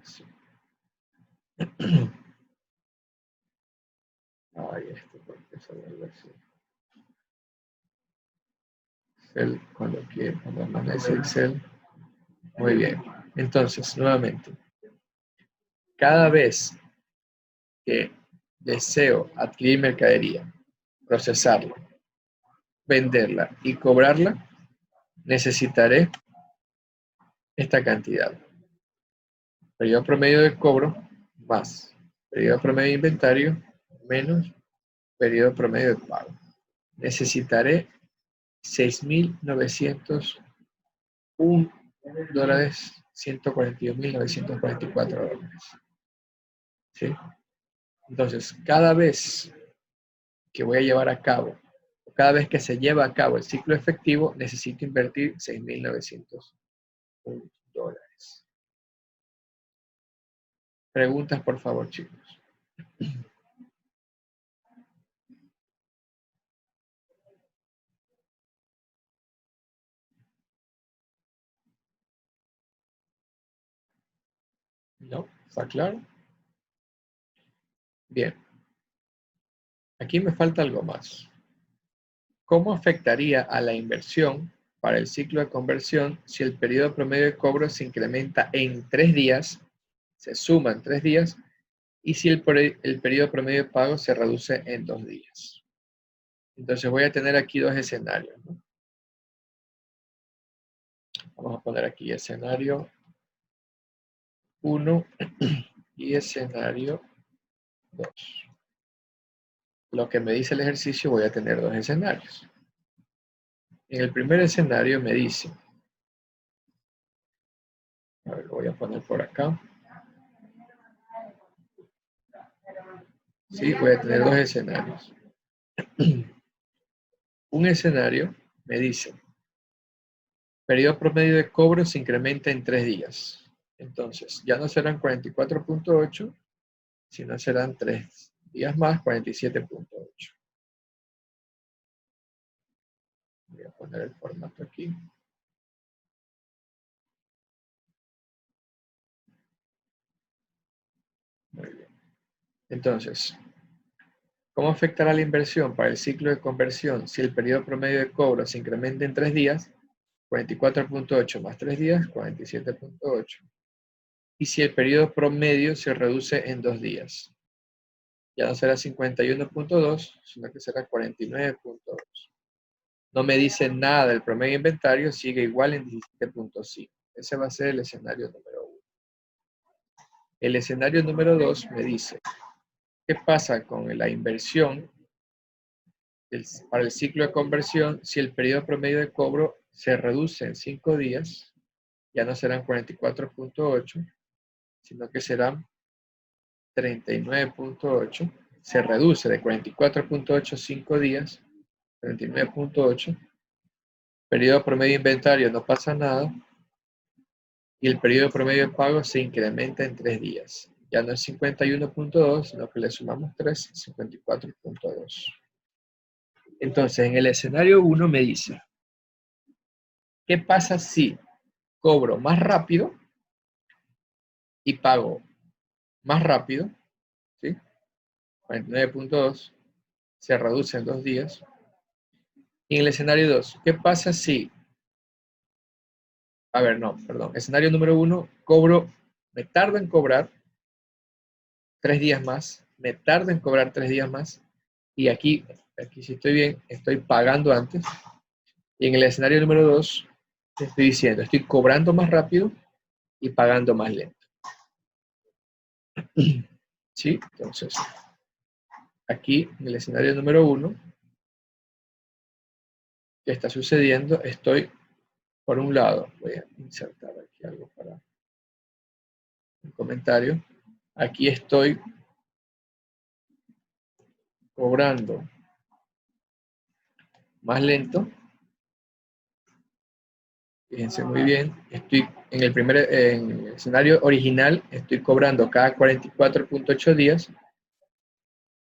así. Ay, esto porque se vuelve así. Excel, cuando amanece Excel. Muy bien. Entonces, nuevamente. Cada vez que deseo adquirir mercadería, procesarla, venderla y cobrarla, necesitaré esta cantidad. Periodo promedio de cobro más periodo promedio de inventario menos periodo promedio de pago. Necesitaré $6.901, $141.944. ¿Sí? Entonces, cada vez que voy a llevar a cabo, cada vez que se lleva a cabo el ciclo efectivo, necesito invertir $6.901. Preguntas, por favor, chicos. ¿No? ¿Está claro? Bien. Aquí me falta algo más. ¿Cómo afectaría a la inversión para el ciclo de conversión si el periodo promedio de cobro se incrementa en 3 días, se suma en 3 días, y si el periodo promedio de pago se reduce en 2 días? Entonces voy a tener aquí dos escenarios, ¿no? Vamos a poner aquí escenario 1 y escenario 2. Lo que me dice el ejercicio, voy a tener dos escenarios. En el primer escenario me dice, a ver, lo voy a poner por acá. Sí, voy a tener dos escenarios. Un escenario me dice, periodo promedio de cobro se incrementa en 3 días. Entonces, ya no serán 44.8, sino serán 3 días más, 47.8. Voy a poner el formato aquí. Muy bien. Entonces, ¿cómo afectará la inversión para el ciclo de conversión si el periodo promedio de cobro se incrementa en 3 días? 44.8 más 3 días, 47.8. Y si el periodo promedio se reduce en 2 días. Ya no será 51.2, sino que será 49.2. No me dice nada del promedio de inventario, sigue igual en 17.5. Ese va a ser el escenario número 1. El escenario número 2 me dice, ¿qué pasa con la inversión para el ciclo de conversión si el periodo promedio de cobro se reduce en 5 días? Ya no serán 44.8, sino que serán 39.8. Se reduce de 44.8 5 días, 39.8, Periodo promedio de inventario no pasa nada. Y el periodo promedio de pago se incrementa en 3 días. Ya no es 51.2, sino que le sumamos 3, 54.2. Entonces, en el escenario 1 me dice, ¿qué pasa si cobro más rápido y pago más rápido? ¿Sí? 49.2 se reduce en 2 días. Y en el escenario 2, ¿qué pasa si... A ver, no, perdón. Escenario número 1, me tardo en cobrar 3 días más, me tardo en cobrar 3 días más, y aquí si estoy bien, estoy pagando antes. Y en el escenario número 2, te estoy diciendo, estoy cobrando más rápido y pagando más lento. ¿Sí? Entonces, aquí en el escenario número 1, ¿qué está sucediendo? Estoy, por un lado, voy a insertar aquí algo para un comentario. Aquí estoy cobrando más lento. Fíjense muy bien, estoy en el escenario original, estoy cobrando cada 44.8 días,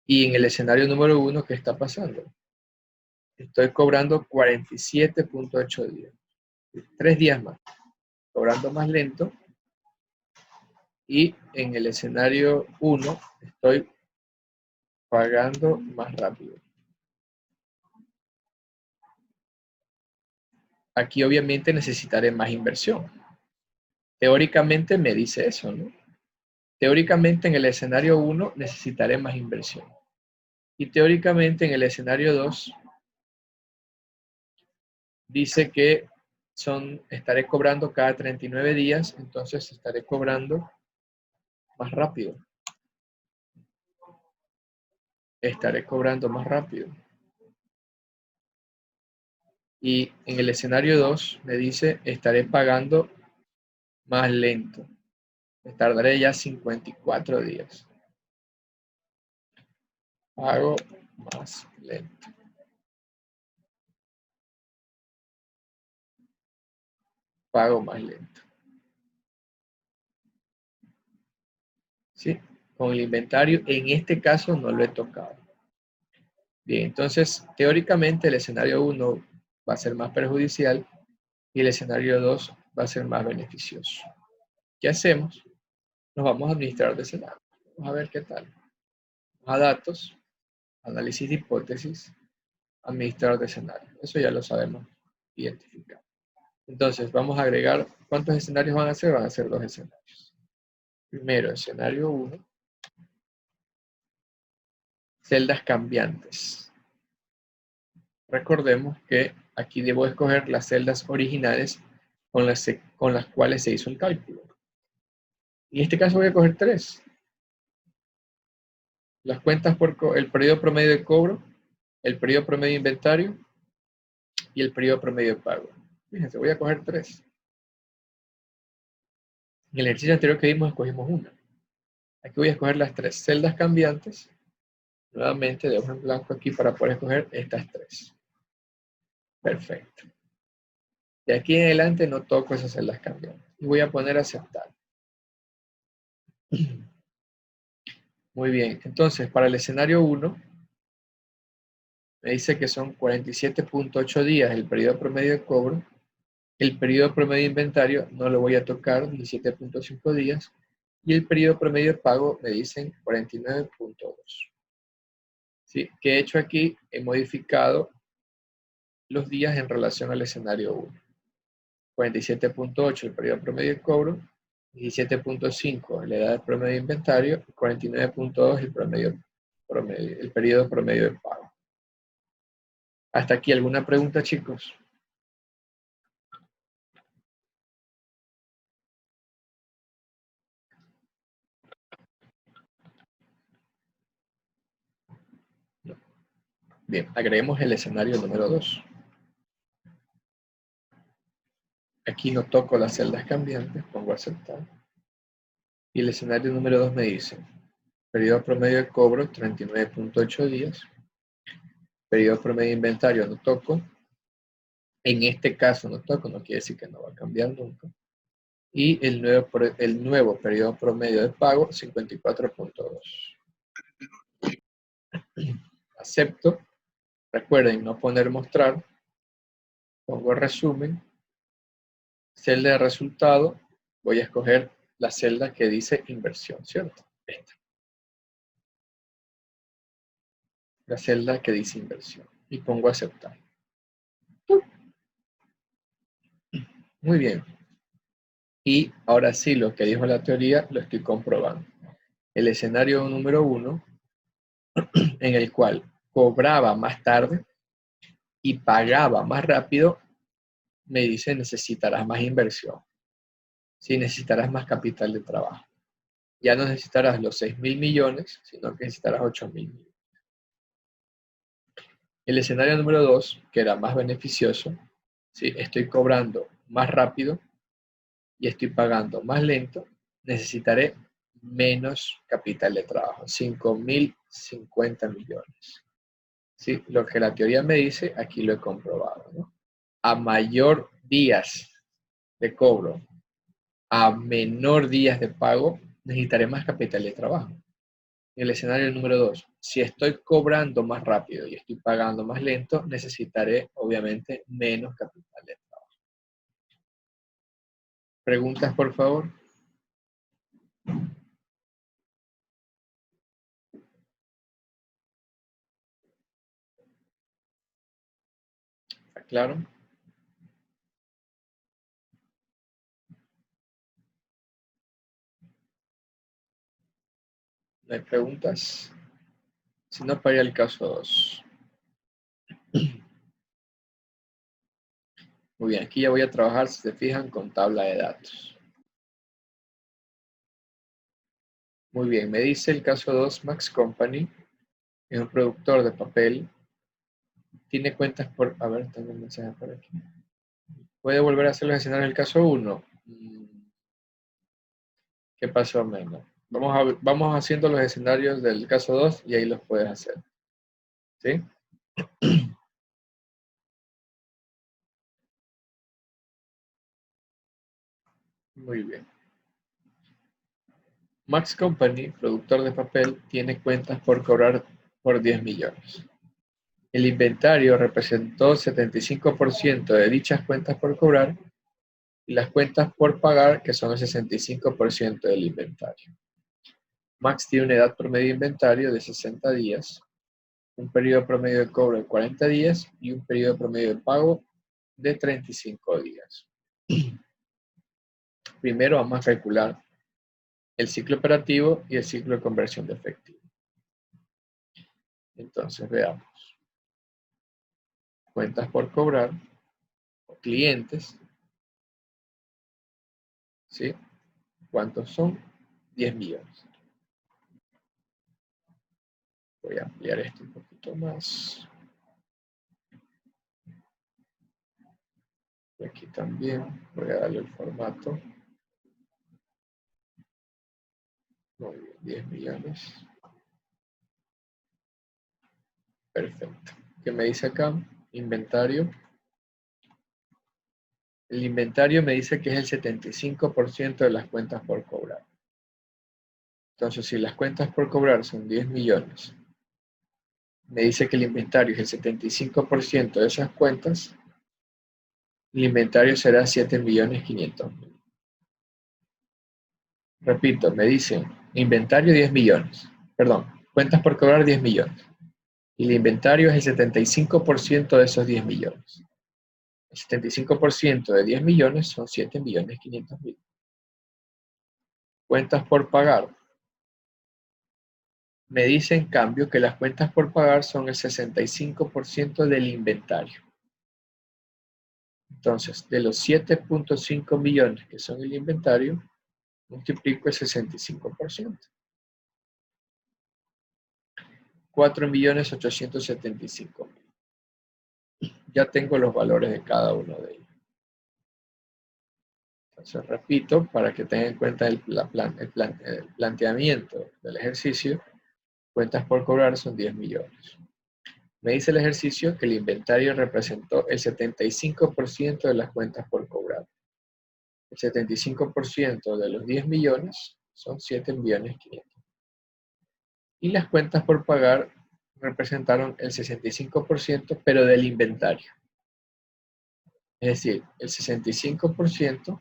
y en el escenario número 1, ¿qué está pasando? Estoy cobrando 47.8 días, 3 días más, cobrando más lento, y en el escenario 1 estoy pagando más rápido. Aquí obviamente necesitaré más inversión. Teóricamente me dice eso, ¿no? Teóricamente en el escenario 1 necesitaré más inversión. Y teóricamente en el escenario 2 dice que estaré cobrando cada 39 días, entonces estaré cobrando más rápido. Estaré cobrando más rápido. Y en el escenario 2 me dice, estaré pagando más lento. Me tardaré ya 54 días. Pago más lento. Pago más lento. ¿Sí? Con el inventario, en este caso no lo he tocado. Bien, entonces, teóricamente el escenario 1 va a ser más perjudicial y el escenario 2 va a ser más beneficioso. ¿Qué hacemos? Nos vamos a administrar de escenario. Vamos a ver qué tal. A datos, análisis de hipótesis, administrador de escenario. Eso ya lo sabemos identificar. Entonces, vamos a agregar, ¿cuántos escenarios van a ser? Van a ser 2 escenarios. Primero, escenario 1. Celdas cambiantes. Recordemos que aquí debo escoger las celdas originales con las cuales se hizo el cálculo. En este caso voy a coger 3. Las cuentas por el periodo promedio de cobro, el periodo promedio de inventario y el periodo promedio de pago. Fíjense, voy a coger 3. En el ejercicio anterior que vimos, escogimos una. Aquí voy a escoger las 3 celdas cambiantes. Nuevamente dejo en blanco aquí para poder escoger estas 3. Perfecto. De aquí en adelante no toco esas celdas cambiantes. Y voy a poner aceptar. Muy bien. Entonces, para el escenario 1, me dice que son 47.8 días el periodo promedio de cobro. El periodo promedio de inventario no lo voy a tocar, 17.5 días. Y el periodo promedio de pago me dicen 49.2. ¿Sí? ¿Qué he hecho aquí? He modificado los días en relación al escenario 1. 47.8 el periodo promedio de cobro, 17.5 la edad promedio de inventario, 49.2 el periodo promedio de pago. Hasta aquí, ¿alguna pregunta, chicos? No. Bien, agreguemos el escenario número 2. Aquí no toco las celdas cambiantes, pongo aceptar. Y el escenario número 2 me dice, periodo promedio de cobro, 39.8 días. Periodo promedio de inventario no toco. En este caso no toca, no quiere decir que no va a cambiar nunca. Y el nuevo periodo promedio de pago, 54.2. Acepto. Recuerden no poner mostrar. Pongo resumen. Celda de resultado. Voy a escoger la celda que dice inversión, ¿cierto? Esta. La celda que dice inversión. Y pongo aceptar. Muy bien. Y ahora sí, lo que dijo la teoría lo estoy comprobando. El escenario número 1, en el cual cobraba más tarde y pagaba más rápido, me dice necesitarás más inversión. Sí, necesitarás más capital de trabajo. Ya no necesitarás los 6.000 millones, sino que necesitarás 8.000 millones. El escenario número 2, que era más beneficioso, ¿sí? Estoy cobrando más rápido y estoy pagando más lento, necesitaré menos capital de trabajo, 5.050 millones. ¿Sí? Lo que la teoría me dice, aquí lo he comprobado, ¿no? A mayor días de cobro, a menor días de pago, necesitaré más capital de trabajo. En el escenario número 2, si estoy cobrando más rápido y estoy pagando más lento, necesitaré obviamente menos capital de trabajo. ¿Preguntas, por favor? ¿Está claro? ¿No hay preguntas? Si no, para ir al caso 2. Muy bien, aquí ya voy a trabajar, si se fijan, con tabla de datos. Muy bien, me dice el caso 2, Max Company, es un productor de papel, tiene cuentas por... A ver, tengo un mensaje por aquí. ¿Puede volver a hacer los escenarios del caso 1? ¿Qué pasó, Mena? Vamos haciendo los escenarios del caso 2 y ahí los puedes hacer. ¿Sí? Muy bien. Max Company, productor de papel, tiene cuentas por cobrar por 10 millones. El inventario representó 75% de dichas cuentas por cobrar y las cuentas por pagar, que son el 65% del inventario. Max tiene una edad promedio de inventario de 60 días, un periodo promedio de cobro de 40 días y un periodo promedio de pago de 35 días. Primero vamos a calcular el ciclo operativo y el ciclo de conversión de efectivo. Entonces veamos. Cuentas por cobrar, clientes, ¿sí? ¿Cuántos son? 10 millones. Voy a ampliar esto un poquito más. Y aquí también voy a darle el formato. Muy bien, 10 millones. Perfecto. ¿Qué me dice acá? Inventario. El inventario me dice que es el 75% de las cuentas por cobrar. Entonces, si las cuentas por cobrar son 10 millones, me dice que el inventario es el 75% de esas cuentas, el inventario será 7.500.000. Repito, me dicen inventario 10 millones. Perdón, cuentas por cobrar 10 millones. Y el inventario es el 75% de esos 10 millones. El 75% de 10 millones son 7.500.000. Cuentas por pagar. Me dice en cambio que las cuentas por pagar son el 65% del inventario. Entonces, de los 7.5 millones que son el inventario, multiplico el 65%. 4.875.000. Ya tengo los valores de cada uno de ellos. Entonces, repito, para que tengan en cuenta el planteamiento del ejercicio, cuentas por cobrar son 10 millones. Me dice el ejercicio que el inventario representó el 75% de las cuentas por cobrar. El 75% de los 10 millones son 7.500.000. Y las cuentas por pagar representaron el 65%, pero del inventario. Es decir, el 65%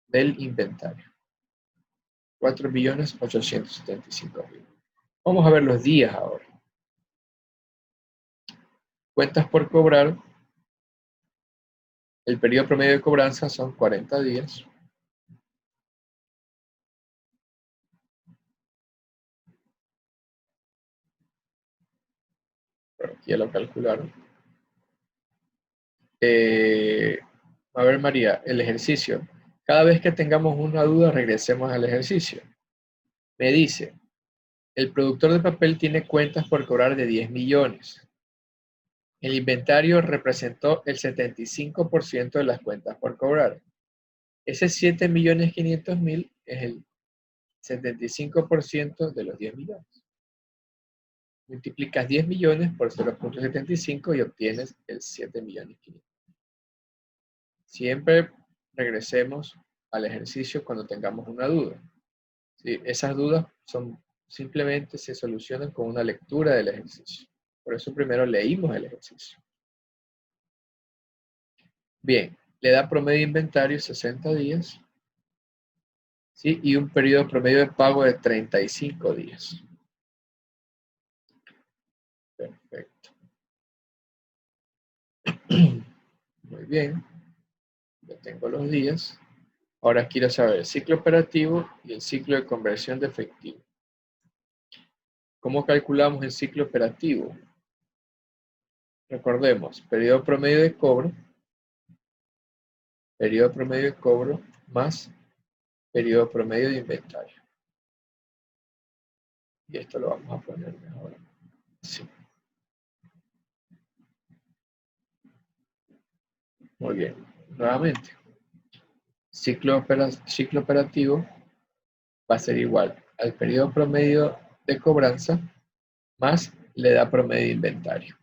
del inventario. 4.875.000. Vamos a ver los días ahora. Cuentas por cobrar. El periodo promedio de cobranza son 40 días. Pero aquí ya lo calcularon. A ver, María, el ejercicio. Cada vez que tengamos una duda, regresemos al ejercicio. Me dice, el productor de papel tiene cuentas por cobrar de 10 millones. El inventario representó el 75% de las cuentas por cobrar. Ese 7.500.000 es el 75% de los 10 millones. Multiplicas 10 millones por 0.75 y obtienes el 7.500.000. Siempre regresemos al ejercicio cuando tengamos una duda. ¿Sí? Esas dudas simplemente se solucionan con una lectura del ejercicio. Por eso primero leímos el ejercicio. Bien, le da promedio de inventario 60 días. ¿Sí? Y un periodo promedio de pago de 35 días. Perfecto. Muy bien. Ya tengo los días. Ahora quiero saber el ciclo operativo y el ciclo de conversión de efectivo. ¿Cómo calculamos el ciclo operativo? Recordemos, periodo promedio de cobro más periodo promedio de inventario. Y esto lo vamos a poner mejor. Sí. Muy bien. Nuevamente. Ciclo operativo va a ser igual al periodo promedio de cobranza más le da promedio de inventario.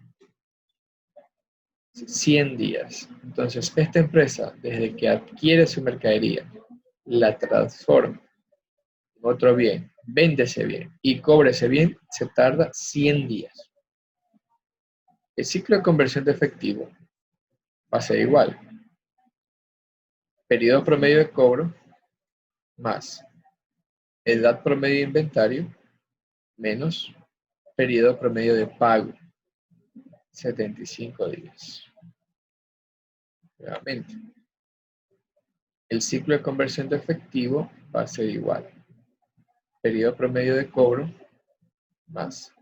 100 días. Entonces, esta empresa, desde que adquiere su mercadería, la transforma en otro bien, vende ese bien y cobre ese bien, se tarda 100 días. El ciclo de conversión de efectivo va a ser igual. Periodo promedio de cobro más edad promedio de inventario menos periodo promedio de pago, 75 días. Nuevamente, el ciclo de conversión de efectivo va a ser igual. Periodo promedio de cobro más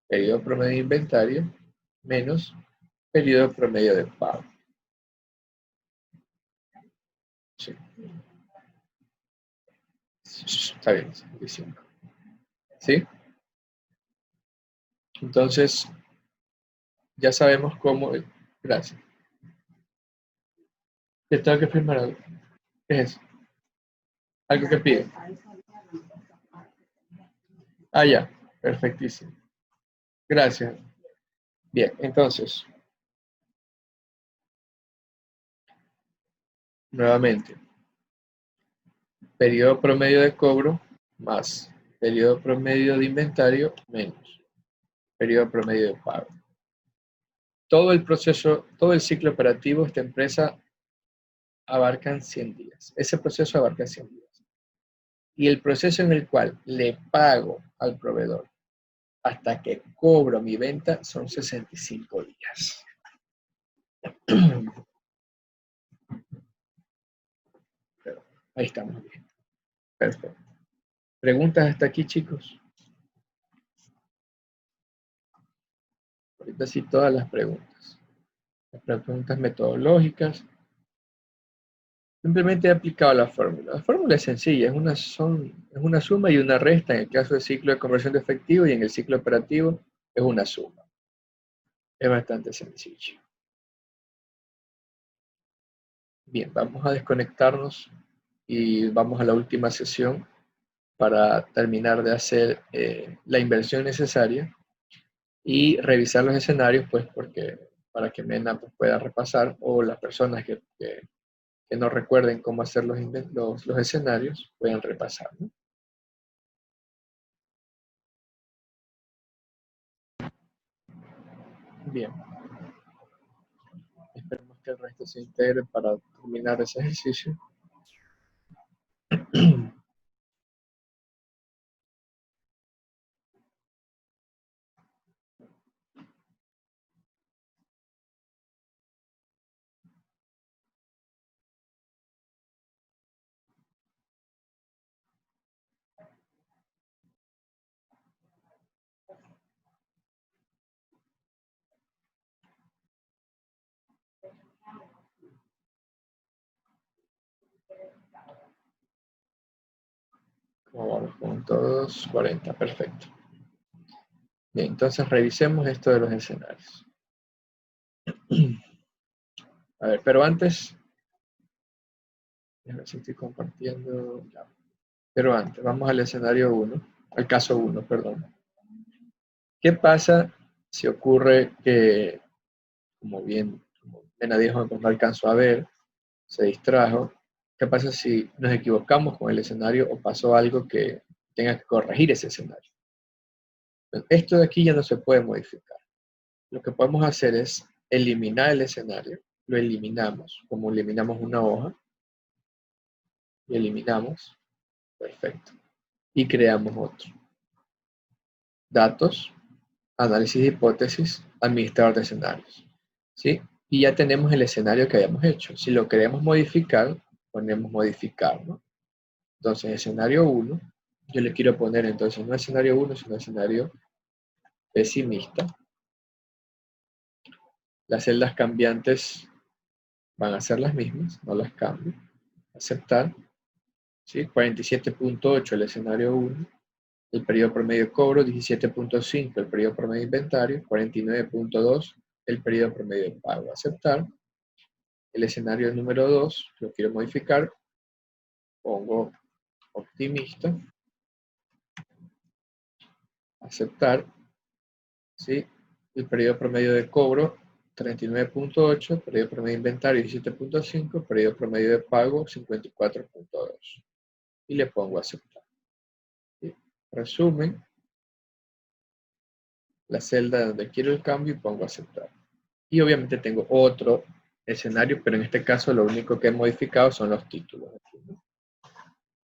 periodo promedio de inventario menos periodo promedio de pago. Sí. Está bien, 75. ¿Sí? Entonces, ya sabemos cómo... Gracias. Le tengo que firmar algo. ¿Qué es eso? Algo que pide. Ah, ya. Perfectísimo. Gracias. Bien, entonces. Nuevamente. Periodo promedio de cobro más periodo promedio de inventario menos periodo promedio de pago. Todo el proceso, todo el ciclo operativo de esta empresa abarcan 100 días. Ese proceso abarca 100 días. Y el proceso en el cual le pago al proveedor hasta que cobro mi venta son 65 días. Pero ahí estamos bien. Perfecto. ¿Preguntas hasta aquí, chicos? Ahorita sí todas las preguntas. Las preguntas metodológicas. Simplemente he aplicado la fórmula. La fórmula es sencilla, es una suma y una resta en el caso del ciclo de conversión de efectivo y en el ciclo operativo es una suma. Es bastante sencillo. Bien, vamos a desconectarnos y vamos a la última sesión para terminar de hacer la inversión necesaria y revisar los escenarios, pues porque para que Mena pues, pueda repasar, o las personas que no recuerden cómo hacer los escenarios, puedan repasar, ¿no? Bien. Esperemos que el resto se integre para terminar ese ejercicio. Como vamos con todos, 40, perfecto. Bien, entonces revisemos esto de los escenarios. A ver, pero antes, déjame ver si estoy compartiendo. Ya. Pero antes, vamos al escenario 1, al caso 1, perdón. ¿Qué pasa si ocurre que, como Mena dijo, no alcanzó a ver, se distrajo? ¿Qué pasa si nos equivocamos con el escenario o pasó algo que tenga que corregir ese escenario? Esto de aquí ya no se puede modificar. Lo que podemos hacer es eliminar el escenario. Lo eliminamos, como eliminamos una hoja. Y eliminamos. Perfecto. Y creamos otro. Datos, análisis de hipótesis, administrador de escenarios. ¿Sí? Y ya tenemos el escenario que habíamos hecho. Si lo queremos modificar, ponemos modificar, ¿no? Entonces, escenario 1, yo le quiero poner entonces no escenario 1, sino escenario pesimista. Las celdas cambiantes van a ser las mismas, no las cambio. Aceptar. ¿Sí? 47.8 el escenario 1. El periodo promedio de cobro, 17.5 el periodo promedio de inventario, 49.2 el periodo promedio de pago. Aceptar. El escenario número 2, lo quiero modificar, pongo optimista. Aceptar. ¿Sí? El periodo promedio de cobro, 39.8, periodo promedio de inventario, 17.5, periodo promedio de pago, 54.2. Y le pongo aceptar. ¿Sí? Resumen, la celda donde quiero el cambio y pongo aceptar. Y obviamente tengo otro escenario, pero en este caso lo único que he modificado son los títulos.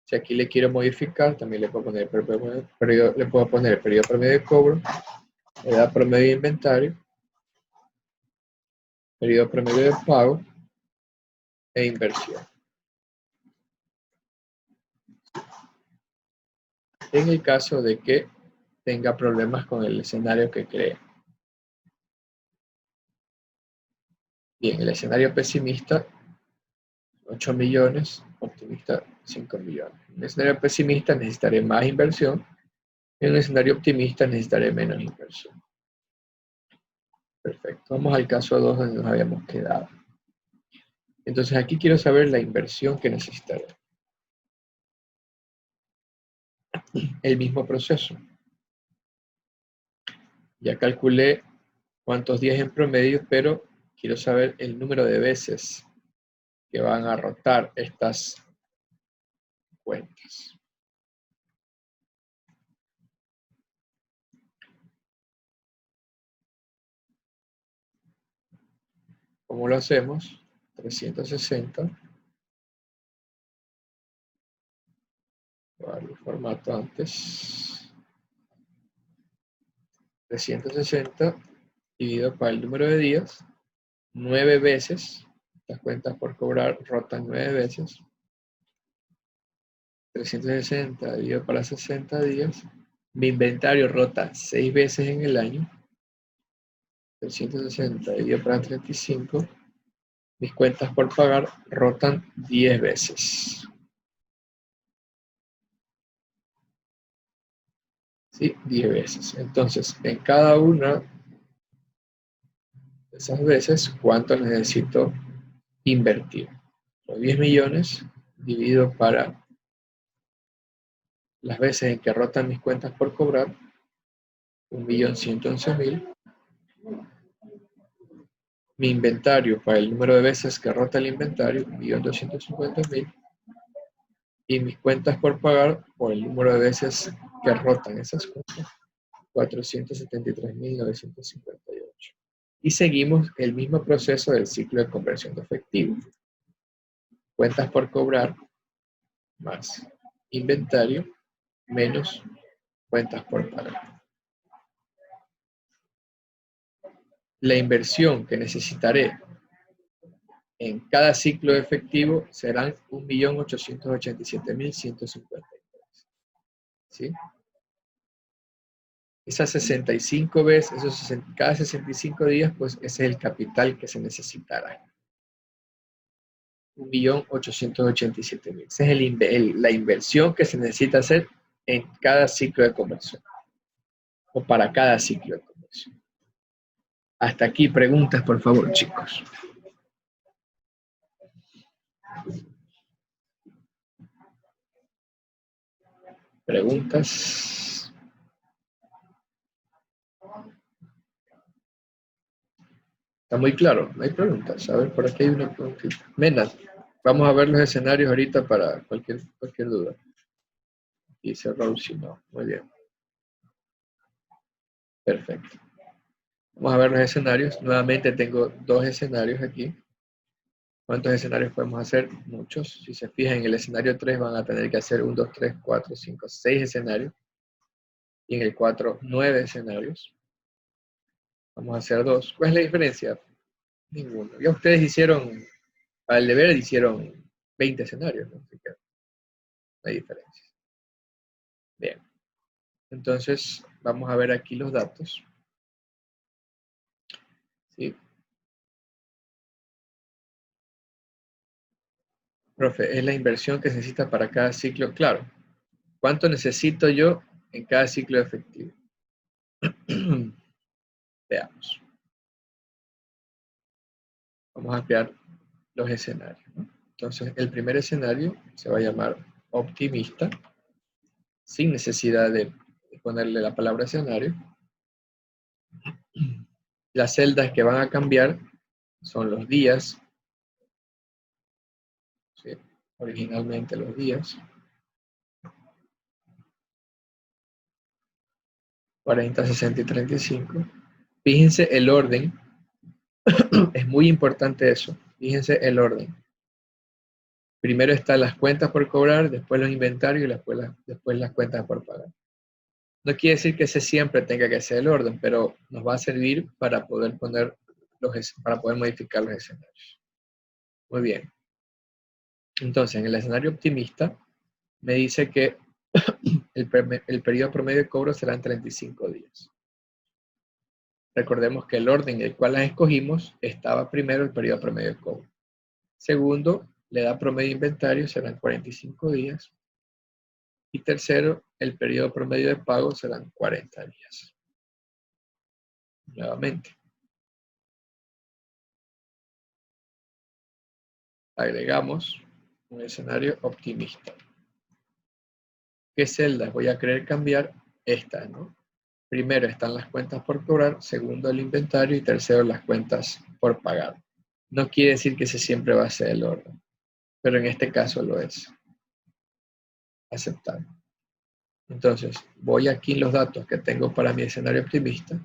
Si aquí le quiero modificar, también le puedo poner el periodo promedio de cobro, edad promedio de inventario, periodo promedio de pago e inversión. En el caso de que tenga problemas con el escenario que cree. Bien, el escenario pesimista, 8 millones, optimista, 5 millones. En el escenario pesimista necesitaré más inversión, en el escenario optimista necesitaré menos inversión. Perfecto, vamos al caso 2 donde nos habíamos quedado. Entonces aquí quiero saber la inversión que necesitaré. El mismo proceso. Ya calculé cuántos días en promedio, pero quiero saber el número de veces que van a rotar estas cuentas. ¿Cómo lo hacemos? 360. Voy a darle el formato antes. 360 dividido por el número de días. 9 veces. Las cuentas por cobrar rotan 9 veces. 360 dividido para 60 días. Mi inventario rota 6 veces en el año. 360 dividido para 35. Mis cuentas por pagar rotan 10 veces. ¿Sí? 10 veces. Entonces, en cada una de esas veces, ¿cuánto necesito invertir? Los 10 millones dividido para las veces en que rotan mis cuentas por cobrar, 1.111.000. Mi inventario para el número de veces que rota el inventario, 1.250.000. Y mis cuentas por pagar por el número de veces que rotan esas cuentas, 473.958. Y seguimos el mismo proceso del ciclo de conversión de efectivo. Cuentas por cobrar más inventario menos cuentas por pagar. La inversión que necesitaré en cada ciclo de efectivo serán 1.887.153. ¿Sí? Esas 65 veces, cada 65 días, pues ese es el capital que se necesitará. 1.887.000. Esa es la inversión que se necesita hacer en cada ciclo de conversión. O para cada ciclo de conversión. Hasta aquí preguntas, por favor, chicos. Preguntas. Está muy claro, no hay preguntas. A ver, por aquí hay una preguntita. Mena, vamos a ver los escenarios ahorita para cualquier duda. Dice Raúl, si no. Muy bien. Perfecto. Vamos a ver los escenarios. Nuevamente tengo 2 escenarios aquí. ¿Cuántos escenarios podemos hacer? Muchos. Si se fijan en el escenario 3 van a tener que hacer 1, 2, 3, 4, 5, 6 escenarios. Y en el 4, 9 escenarios. Vamos a hacer 2. ¿Cuál es la diferencia? Ninguno. Ya ustedes hicieron, para el deber hicieron 20 escenarios, ¿no? Así que no hay diferencia. Bien. Entonces, vamos a ver aquí los datos. ¿Sí? Profe, es la inversión que se necesita para cada ciclo. Claro. ¿Cuánto necesito yo en cada ciclo efectivo? Veamos. Vamos a crear los escenarios, ¿no? Entonces, el primer escenario se va a llamar optimista, sin necesidad de ponerle la palabra escenario. Las celdas que van a cambiar son los días, ¿sí? Originalmente los días. 40, 60 y 35. Fíjense el orden. Es muy importante eso. Fíjense el orden. Primero están las cuentas por cobrar, después los inventarios y después las cuentas por pagar. No quiere decir que ese siempre tenga que ser el orden, pero nos va a servir para poder para poder modificar los escenarios. Muy bien. Entonces, en el escenario optimista, me dice que el periodo promedio de cobro serán 35 días. Recordemos que el orden en el cual las escogimos estaba primero el periodo promedio de cobro. Segundo, la edad promedio de inventario serán 45 días. Y tercero, el periodo promedio de pago serán 40 días. Nuevamente. Agregamos un escenario optimista. ¿Qué celdas voy a querer cambiar? Esta, ¿no? Primero están las cuentas por cobrar, segundo el inventario y tercero las cuentas por pagar. No quiere decir que ese siempre va a ser el orden, pero en este caso lo es. Aceptar. Entonces, voy aquí en los datos que tengo para mi escenario optimista.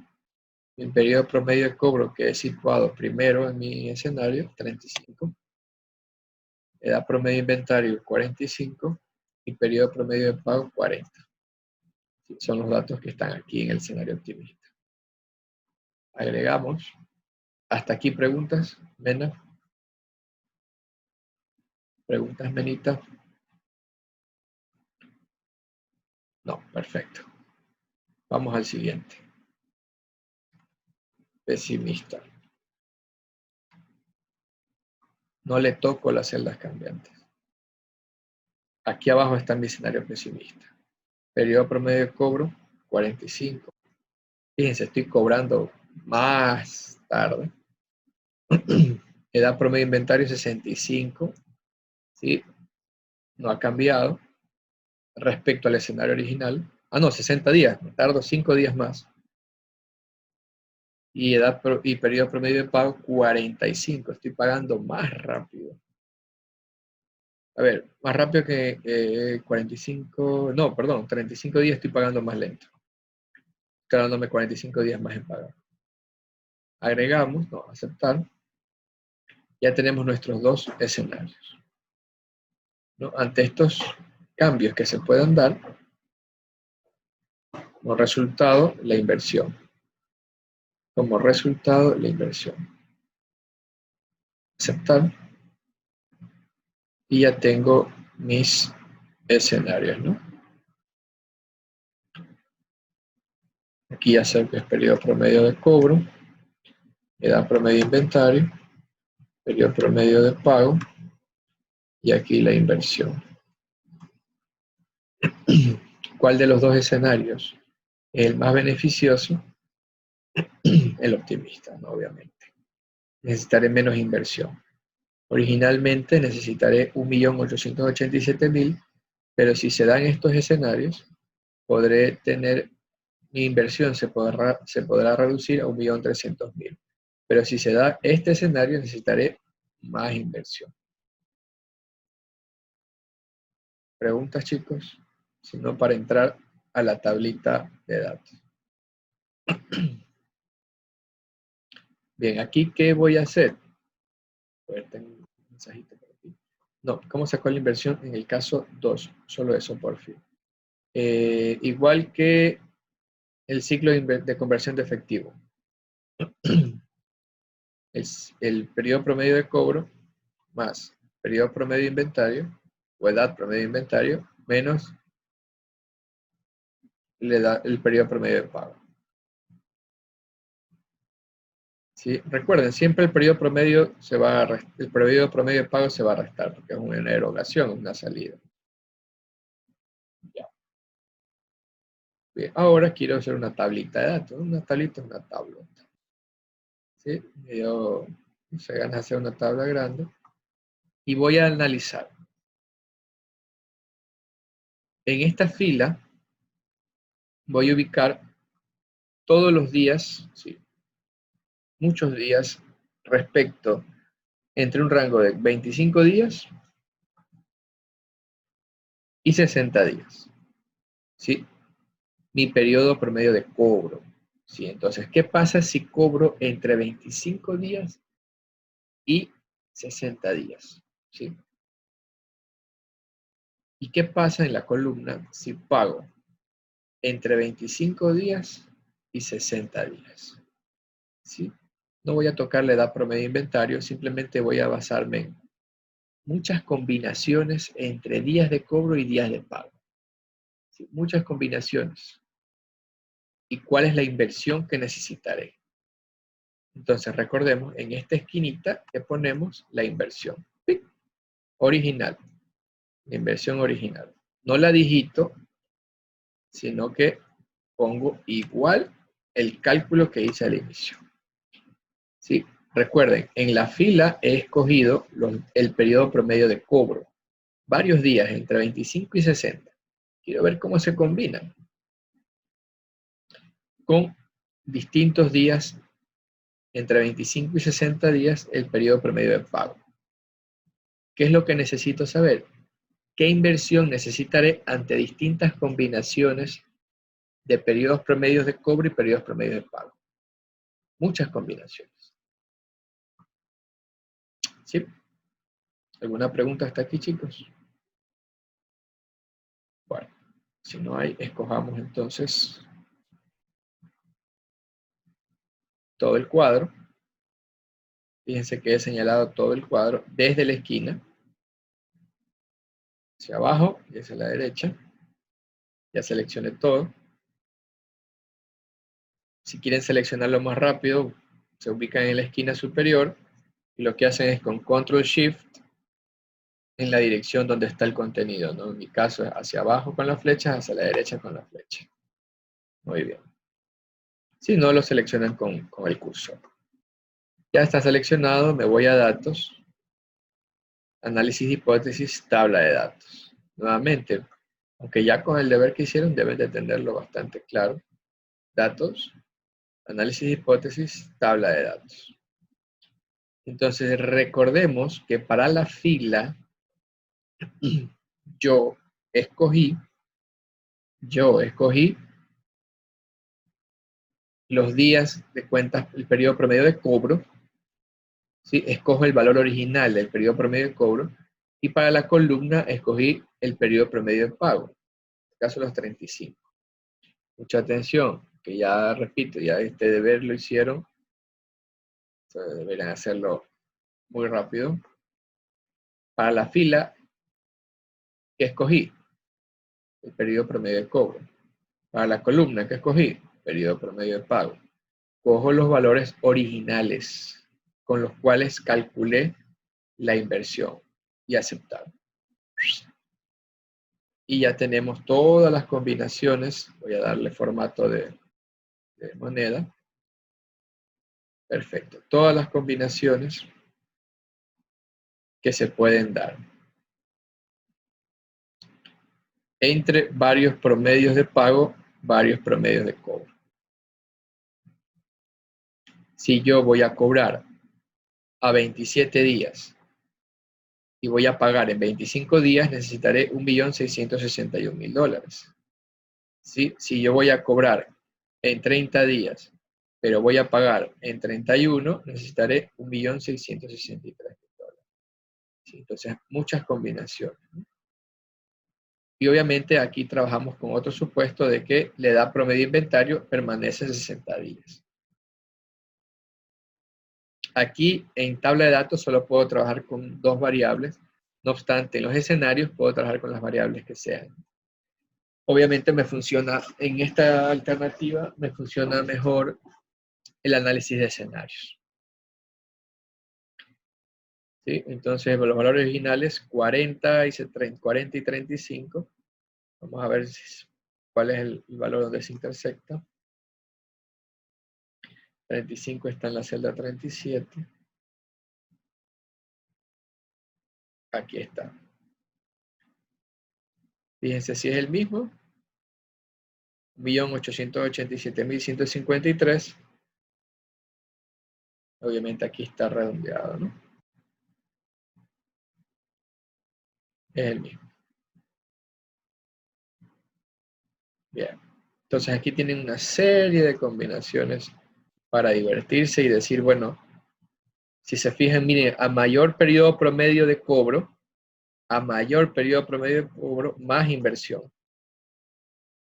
Mi periodo promedio de cobro que he situado primero en mi escenario, 35. Edad promedio de inventario, 45. Y periodo promedio de pago, 40. Son los datos que están aquí en el escenario optimista. Agregamos. Hasta aquí preguntas, Mena. Preguntas, Menita. No, perfecto. Vamos al siguiente. Pesimista. No le toco las celdas cambiantes. Aquí abajo está mi escenario pesimista. Periodo promedio de cobro, 45. Fíjense, estoy cobrando más tarde. Edad promedio de inventario, 65. ¿Sí? No ha cambiado respecto al escenario original. Ah, no, 60 días. Me tardo 5 días más. y periodo promedio de pago 45. Estoy pagando más rápido. A ver, más rápido que 45, no, perdón, 35 días estoy pagando más lento. Quedándome 45 días más en pagar. Agregamos, no, aceptar. Ya tenemos nuestros dos escenarios, ¿no? Ante estos cambios que se puedan dar, como resultado, la inversión. Como resultado, la inversión. Aceptar. Y ya tengo mis escenarios, ¿no? Aquí ya sé que es periodo promedio de cobro, edad promedio de inventario, periodo promedio de pago, y aquí la inversión. ¿Cuál de los dos escenarios es el más beneficioso? El optimista, ¿no? Obviamente. Necesitaré menos inversión. Originalmente necesitaré 1.887.000, pero si se dan estos escenarios, podré tener, mi inversión se podrá reducir a 1.300.000. Pero si se da este escenario, necesitaré más inversión. ¿Preguntas, chicos? Si no, para entrar a la tablita de datos. Bien, aquí, ¿qué voy a hacer? A ver, tengo un mensajito por aquí. No, ¿cómo sacó la inversión en el caso 2? Solo eso, por fin. Igual que el ciclo de conversión de efectivo. Es el periodo promedio de cobro más periodo promedio de inventario o edad promedio de inventario menos el periodo promedio de pago. ¿Sí? Recuerden, siempre el periodo promedio el periodo promedio de pago se va a restar porque es una erogación, una salida. Ya. Bien, ahora quiero hacer una tablita de datos. Una tablita es una tablota. ¿Sí? Yo se gana de hacer una tabla grande y voy a analizar. En esta fila voy a ubicar todos los días, ¿sí? Muchos días respecto entre un rango de 25 días y 60 días. ¿Sí? Mi periodo promedio de cobro. ¿Sí? Entonces, ¿qué pasa si cobro entre 25 días y 60 días? ¿Sí? ¿Y qué pasa en la columna si pago entre 25 días y 60 días? ¿Sí? No voy a tocar la edad promedio de inventario, simplemente voy a basarme en muchas combinaciones entre días de cobro y días de pago. ¿Sí? Muchas combinaciones. ¿Y cuál es la inversión que necesitaré? Entonces recordemos, en esta esquinita que ponemos la inversión. ¿Sí? Original. La inversión original. No la digito, sino que pongo igual el cálculo que hice al inicio. ¿Sí? Recuerden, en la fila he escogido el periodo promedio de cobro. Varios días, entre 25 y 60. Quiero ver cómo se combinan con distintos días, entre 25 y 60 días, el periodo promedio de pago. ¿Qué es lo que necesito saber? ¿Qué inversión necesitaré ante distintas combinaciones de periodos promedios de cobro y periodos promedios de pago? Muchas combinaciones. ¿Sí? ¿Alguna pregunta hasta aquí, chicos? Bueno, si no hay, escojamos entonces todo el cuadro. Fíjense que he señalado todo el cuadro desde la esquina hacia abajo y hacia la derecha. Ya seleccioné todo. Si quieren seleccionarlo más rápido, se ubican en la esquina superior y lo que hacen es con Control Shift en la dirección donde está el contenido, ¿no? En mi caso es hacia abajo con las flechas, hacia la derecha con la flecha. Muy bien. Si no, lo seleccionan con el cursor. Ya está seleccionado, me voy a datos, análisis de hipótesis, tabla de datos. Nuevamente, aunque ya con el deber que hicieron deben de tenerlo bastante claro. Datos, Análisis de hipótesis, tabla de datos. Entonces, recordemos que para la fila, yo escogí los días de cuentas, el periodo promedio de cobro, ¿sí? Escojo el valor original del periodo promedio de cobro, y para la columna escogí el periodo promedio de pago, en este caso los 35. Mucha atención, que ya repito, ya este deber lo hicieron, entonces deberían hacerlo muy rápido. Para la fila, ¿qué escogí? El periodo promedio de cobro. Para la columna, ¿qué escogí? Periodo promedio de pago. Cojo los valores originales con los cuales calculé la inversión y aceptar. Y ya tenemos todas las combinaciones. Voy a darle formato de moneda. Perfecto. Todas las combinaciones que se pueden dar entre varios promedios de pago, varios promedios de cobro. Si yo voy a cobrar a 27 días y voy a pagar en 25 días, necesitaré $1.661.000. ¿Sí? Si yo voy a cobrar en 30 días, pero voy a pagar en 31, necesitaré $1.663.000. ¿Sí? Entonces, muchas combinaciones. Y obviamente aquí trabajamos con otro supuesto de que la edad promedio de inventario permanece en 60 días. Aquí en tabla de datos solo puedo trabajar con 2 variables. No obstante, en los escenarios puedo trabajar con las variables que sean. Obviamente me funciona, en esta alternativa, me funciona mejor el análisis de escenarios. ¿Sí? Entonces, los valores originales, 40 y 35. Vamos a ver cuál es el valor donde se intersecta. 35 está en la celda 37. Aquí está. Fíjense si es el mismo. 1.887.153. Obviamente aquí está redondeado, ¿no? Es el mismo. Bien. Entonces aquí tienen una serie de combinaciones para divertirse y decir, bueno, si se fijan, miren, a mayor periodo promedio de cobro, más inversión.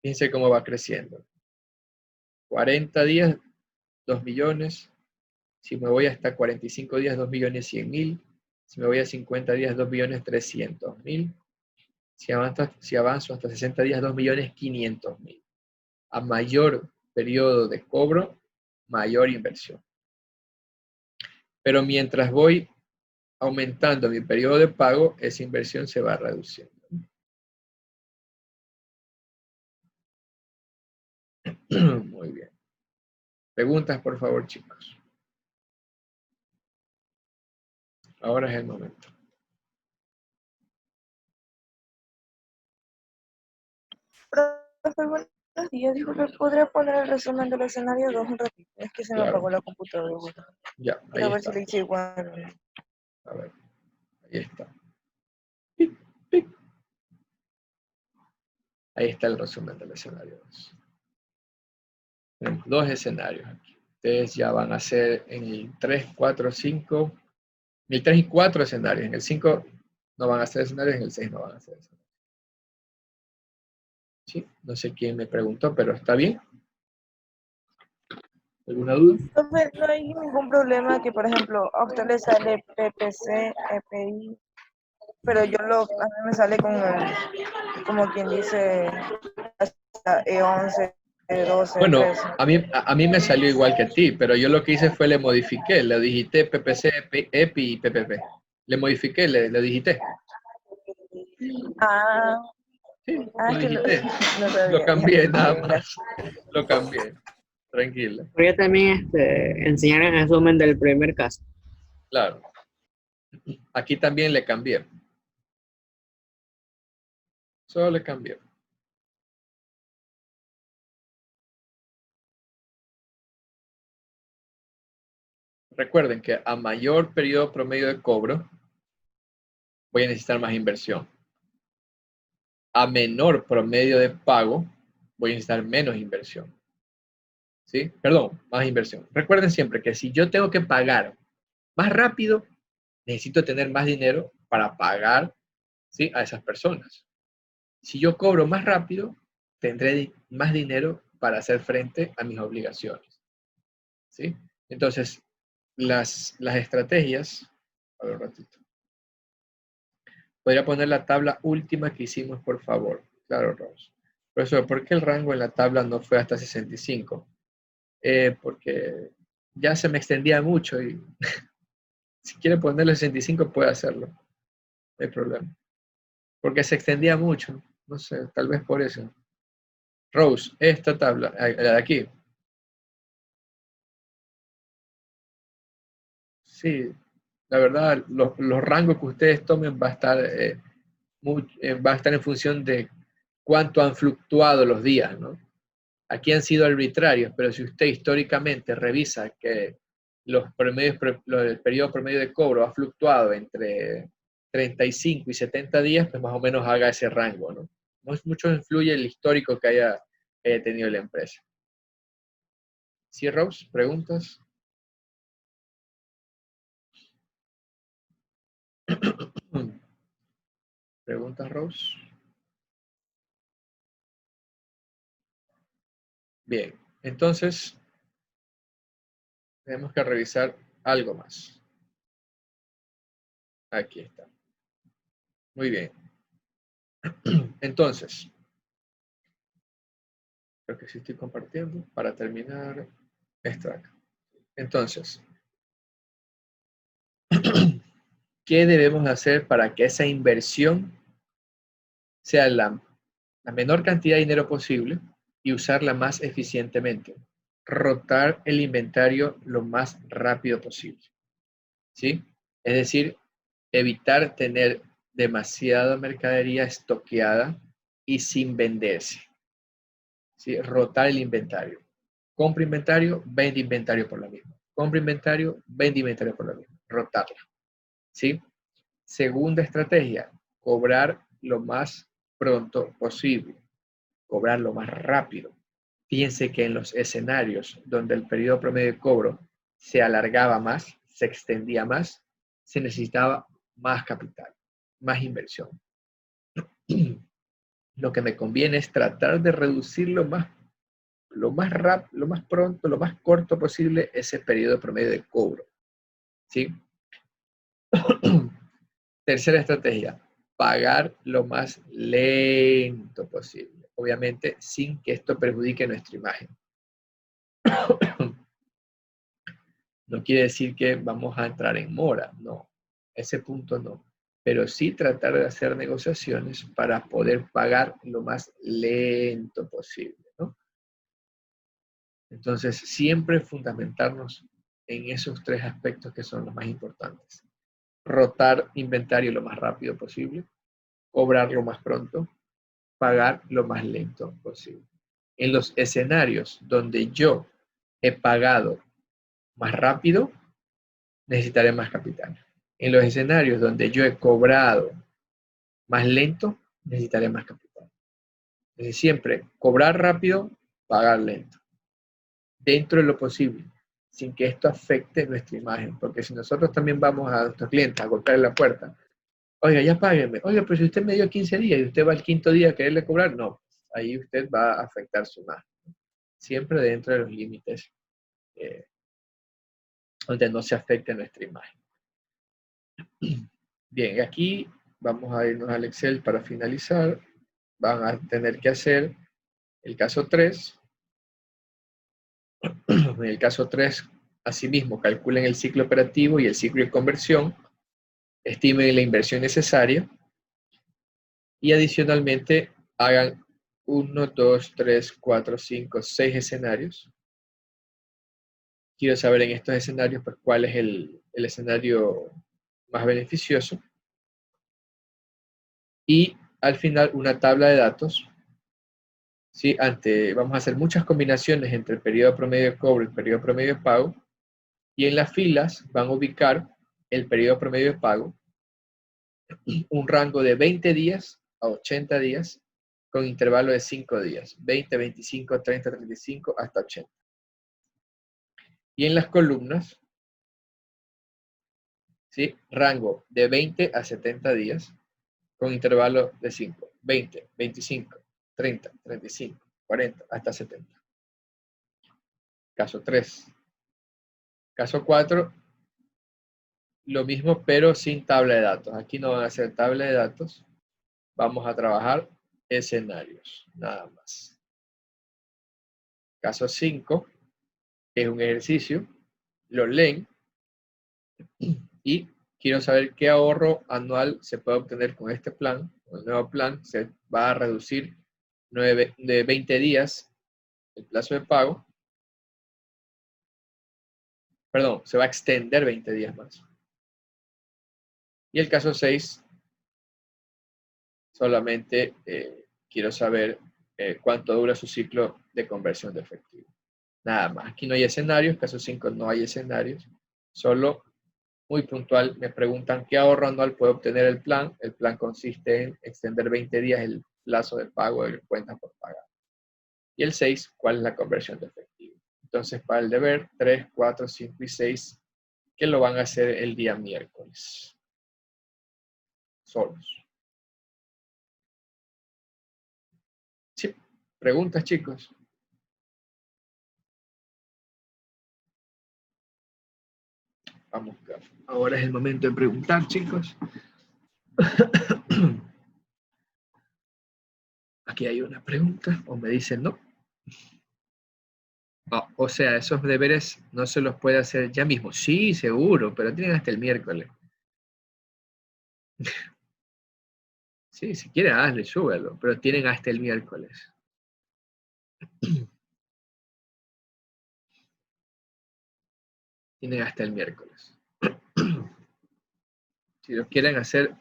Fíjense cómo va creciendo. 40 días, 2 millones. Si me voy hasta 45 días, 2.100.000. Si me voy a 50 días, 2.300.000. Si avanzo hasta 60 días, 2.500.000. A mayor periodo de cobro, mayor inversión. Pero mientras voy aumentando mi periodo de pago, esa inversión se va reduciendo. Muy bien. Preguntas, por favor, chicos. Ahora es el momento. Profe, buenos días. Disculpe, ¿podría poner el resumen del escenario 2 un ratito? Es que se me Claro. apagó la computadora. Ya, ahí Quiero ver está. si le hice igual. A ver, ahí está. Pic, pic. Ahí está el resumen del escenario 2. Tenemos 2 escenarios aquí. Ustedes ya van a hacer en el 3, 4, 5, en el 3 y 4 escenarios. En el 5 no van a hacer escenarios, en el 6 no van a hacer escenarios. ¿Sí? No sé quién me preguntó, pero está bien. ¿Alguna duda? Profe, no hay ningún problema que, por ejemplo, a usted le sale PPC, EPI, pero a mí me sale con como quien dice, hasta E11, E12, Bueno, E13. a mí me salió igual que a ti, pero yo lo que hice fue le modifiqué, le digité PPC, EPI y PPP. Le modifiqué, le digité. Ah, Sí, lo es que no, digité. no Lo sabía. Ya, cambié está nada bien, más. gracias. Lo cambié. Tranquila. Voy a también enseñar el resumen del primer caso. Claro. Aquí también le cambié. Solo le cambié. recuerden que a mayor periodo promedio de cobro, voy a necesitar más inversión. A menor promedio de pago, voy a necesitar menos inversión. ¿Sí? Perdón, más inversión. Recuerden siempre que si yo tengo que pagar más rápido, necesito tener más dinero para pagar, ¿sí?, a esas personas. Si yo cobro más rápido, tendré más dinero para hacer frente a mis obligaciones. ¿Sí? Entonces, las estrategias, a ver un ratito. Podría poner la tabla última que hicimos, por favor. Claro, Rose. Profesor, ¿por qué el rango en la tabla no fue hasta 65? Porque ya se me extendía mucho y si quiere ponerle 65 puede hacerlo. No hay problema. Porque se extendía mucho. No sé, tal vez por eso. Rose, esta tabla, la de aquí. Sí, la verdad, los rangos que ustedes tomen va a estar, va a estar en función de cuánto han fluctuado los días, ¿no? Aquí han sido arbitrarios, pero si usted históricamente revisa que el periodo promedio de cobro ha fluctuado entre 35 y 70 días, pues más o menos haga ese rango, ¿no? Mucho influye el histórico que haya tenido la empresa. ¿Sí, Rose? ¿Preguntas? ¿Preguntas, Rose? Bien, entonces tenemos que revisar algo más. Aquí está. Muy bien. Entonces, creo que sí estoy compartiendo para terminar esto acá. Entonces, ¿qué debemos hacer para que esa inversión sea la menor cantidad de dinero posible y usarla más eficientemente? Rotar el inventario lo más rápido posible. ¿Sí? Es decir, evitar tener demasiada mercadería estoqueada y sin venderse. ¿Sí? Rotar el inventario. Compra inventario, vende inventario por la misma. Compra inventario, vende inventario por la misma. Rotarla. ¿Sí? Segunda estrategia, cobrar lo más pronto posible. Cobrar lo más rápido. Fíjense que en los escenarios donde el periodo promedio de cobro se alargaba más, se extendía más, se necesitaba más capital, más inversión. Lo que me conviene es tratar de reducir lo más pronto, lo más corto posible ese periodo promedio de cobro. ¿Sí? Tercera estrategia, pagar lo más lento posible. Obviamente, sin que esto perjudique nuestra imagen. No quiere decir que vamos a entrar en mora, no. Ese punto no. Pero sí tratar de hacer negociaciones para poder pagar lo más lento posible, ¿no? Entonces, siempre fundamentarnos en esos tres aspectos que son los más importantes. Rotar inventario lo más rápido posible, cobrar lo más pronto, pagar lo más lento posible. En los escenarios donde yo he pagado más rápido, necesitaré más capital. En los escenarios donde yo he cobrado más lento, necesitaré más capital. Entonces, siempre cobrar rápido, pagar lento. Dentro de lo posible, sin que esto afecte nuestra imagen. Porque si nosotros también vamos a nuestros clientes a golpear la puerta, oiga, ya páguenme. Oiga, pero si usted me dio 15 días y usted va al quinto día a quererle cobrar, no. Ahí usted va a afectar su imagen. Siempre dentro de los límites donde no se afecte nuestra imagen. Bien, aquí vamos a irnos al Excel para finalizar. Van a tener que hacer el caso 3. En el caso 3, asimismo, calculen el ciclo operativo y el ciclo de conversión, estimen la inversión necesaria y adicionalmente hagan 1, 2, 3, 4, 5, 6 escenarios. Quiero saber en estos escenarios pues, cuál es el escenario más beneficioso. Y al final una tabla de datos. ¿Sí? Vamos a hacer muchas combinaciones entre el periodo promedio de cobro y el periodo promedio de pago Y en las filas van a ubicar el periodo promedio de pago, un rango de 20 días a 80 días, con intervalo de 5 días, 20, 25, 30, 35, hasta 80. Y en las columnas, ¿sí? Rango de 20 a 70 días, con intervalo de 5, 20, 25, 30, 35, 40, hasta 70. Caso 3. Caso 4, lo mismo, pero sin tabla de datos. Aquí no van a hacer tabla de datos. Vamos a trabajar escenarios, nada más. Caso 5, es un ejercicio, lo leen y quiero saber qué ahorro anual se puede obtener con este plan. Con el nuevo plan se va a reducir de 20 días el plazo de pago. Perdón, se va a extender 20 días más. Y el caso 6, solamente quiero saber cuánto dura su ciclo de conversión de efectivo. Nada más. Aquí no hay escenarios. Caso 5 no hay escenarios. Solo muy puntual me preguntan qué ahorro anual puede obtener el plan. El plan consiste en extender 20 días el plazo de pago de cuentas por pagar. Y el 6, ¿cuál es la conversión de efectivo? Entonces, para el deber 3, 4, 5 y 6, que lo van a hacer el día miércoles. Solos. Sí. ¿Preguntas, chicos? Vamos, ahora es el momento de preguntar, chicos. Aquí hay una pregunta, o me dicen no. Oh, o sea, esos deberes no se los puede hacer ya mismo. Sí, seguro, pero tienen hasta el miércoles. Sí, si quiere, hazlo y súbelo, pero tienen hasta el miércoles. Tienen hasta el miércoles. Si lo quieren hacer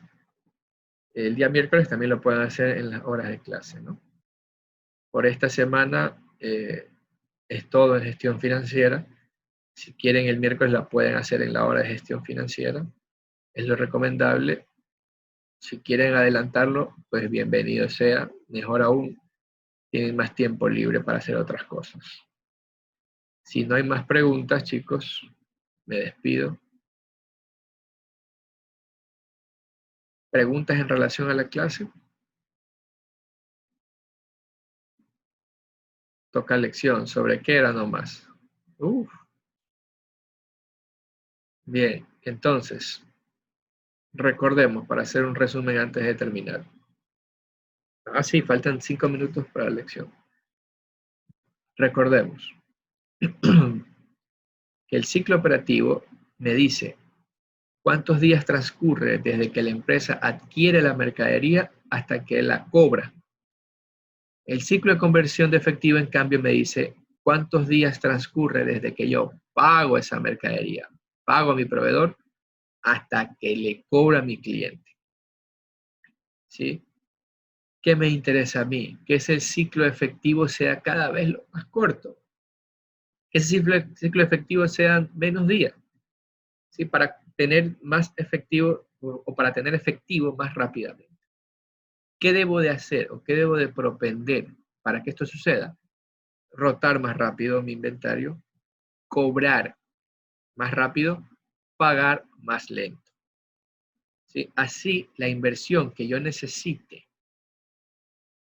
el día miércoles, también lo pueden hacer en las horas de clase, ¿no? Por esta semana es todo en gestión financiera. Si quieren el miércoles, la pueden hacer en la hora de gestión financiera. Es lo recomendable. Si quieren adelantarlo, pues bienvenido sea. Mejor aún, tienen más tiempo libre para hacer otras cosas. Si no hay más preguntas, chicos, me despido. ¿Preguntas en relación a la clase? Toca lección. ¿Sobre qué era nomás? Uf. Bien, entonces, recordemos para hacer un resumen antes de terminar. Ah, sí, faltan 5 minutos para la lección. Recordemos que el ciclo operativo me dice cuántos días transcurre desde que la empresa adquiere la mercadería hasta que la cobra. El ciclo de conversión de efectivo, en cambio, me dice cuántos días transcurre desde que yo pago esa mercadería, pago a mi proveedor, hasta que le cobra a mi cliente. ¿Sí? ¿Qué me interesa a mí? Que ese ciclo efectivo sea cada vez más corto. Que ese ciclo efectivo sea menos días. ¿Sí? Para tener más efectivo o para tener efectivo más rápidamente. ¿Qué debo de hacer o qué debo de propender para que esto suceda? Rotar más rápido mi inventario, cobrar más rápido, pagar más lento. ¿Sí? Así la inversión que yo necesite,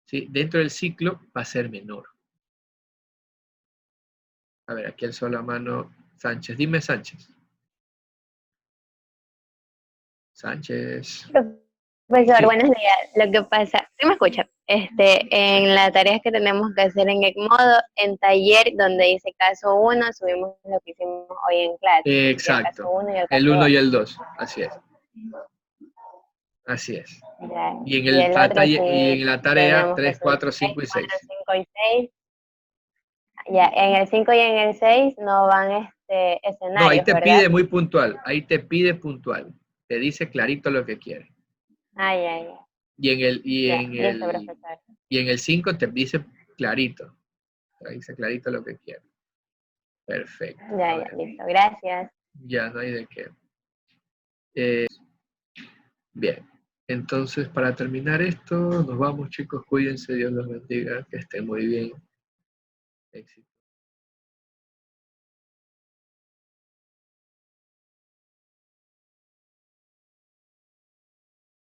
¿sí?, dentro del ciclo va a ser menor. A ver, aquí alzó la mano Sánchez. Dime, Sánchez. Sánchez. Profesor, Sí. buenos días. Lo que pasa, ¿sí me escucha? En las tareas que tenemos que hacer en Edmodo, en taller, donde dice caso 1, subimos lo que hicimos hoy en clase. Exacto. El caso 1 y el caso El 1 y 2. el 2. Así es. Así es. Ya. Y en, Y el otro y sí en la tarea tenemos que 3, subir 4, 3, 5 y 6. 4, 5 y 6. Ya, en el 5 y en el 6 no van No, ahí escenarios, te ¿verdad? pide muy puntual. Ahí te pide puntual. Te dice clarito lo que quiere. Ah, ya. Ya, listo, profesor. Y en el 5 te dice clarito. Te dice clarito lo que quiere. Perfecto. Ya, listo. Gracias. Ya, no hay de qué. Bien, entonces para terminar esto, nos vamos chicos, cuídense, Dios los bendiga, que estén muy bien. Éxito.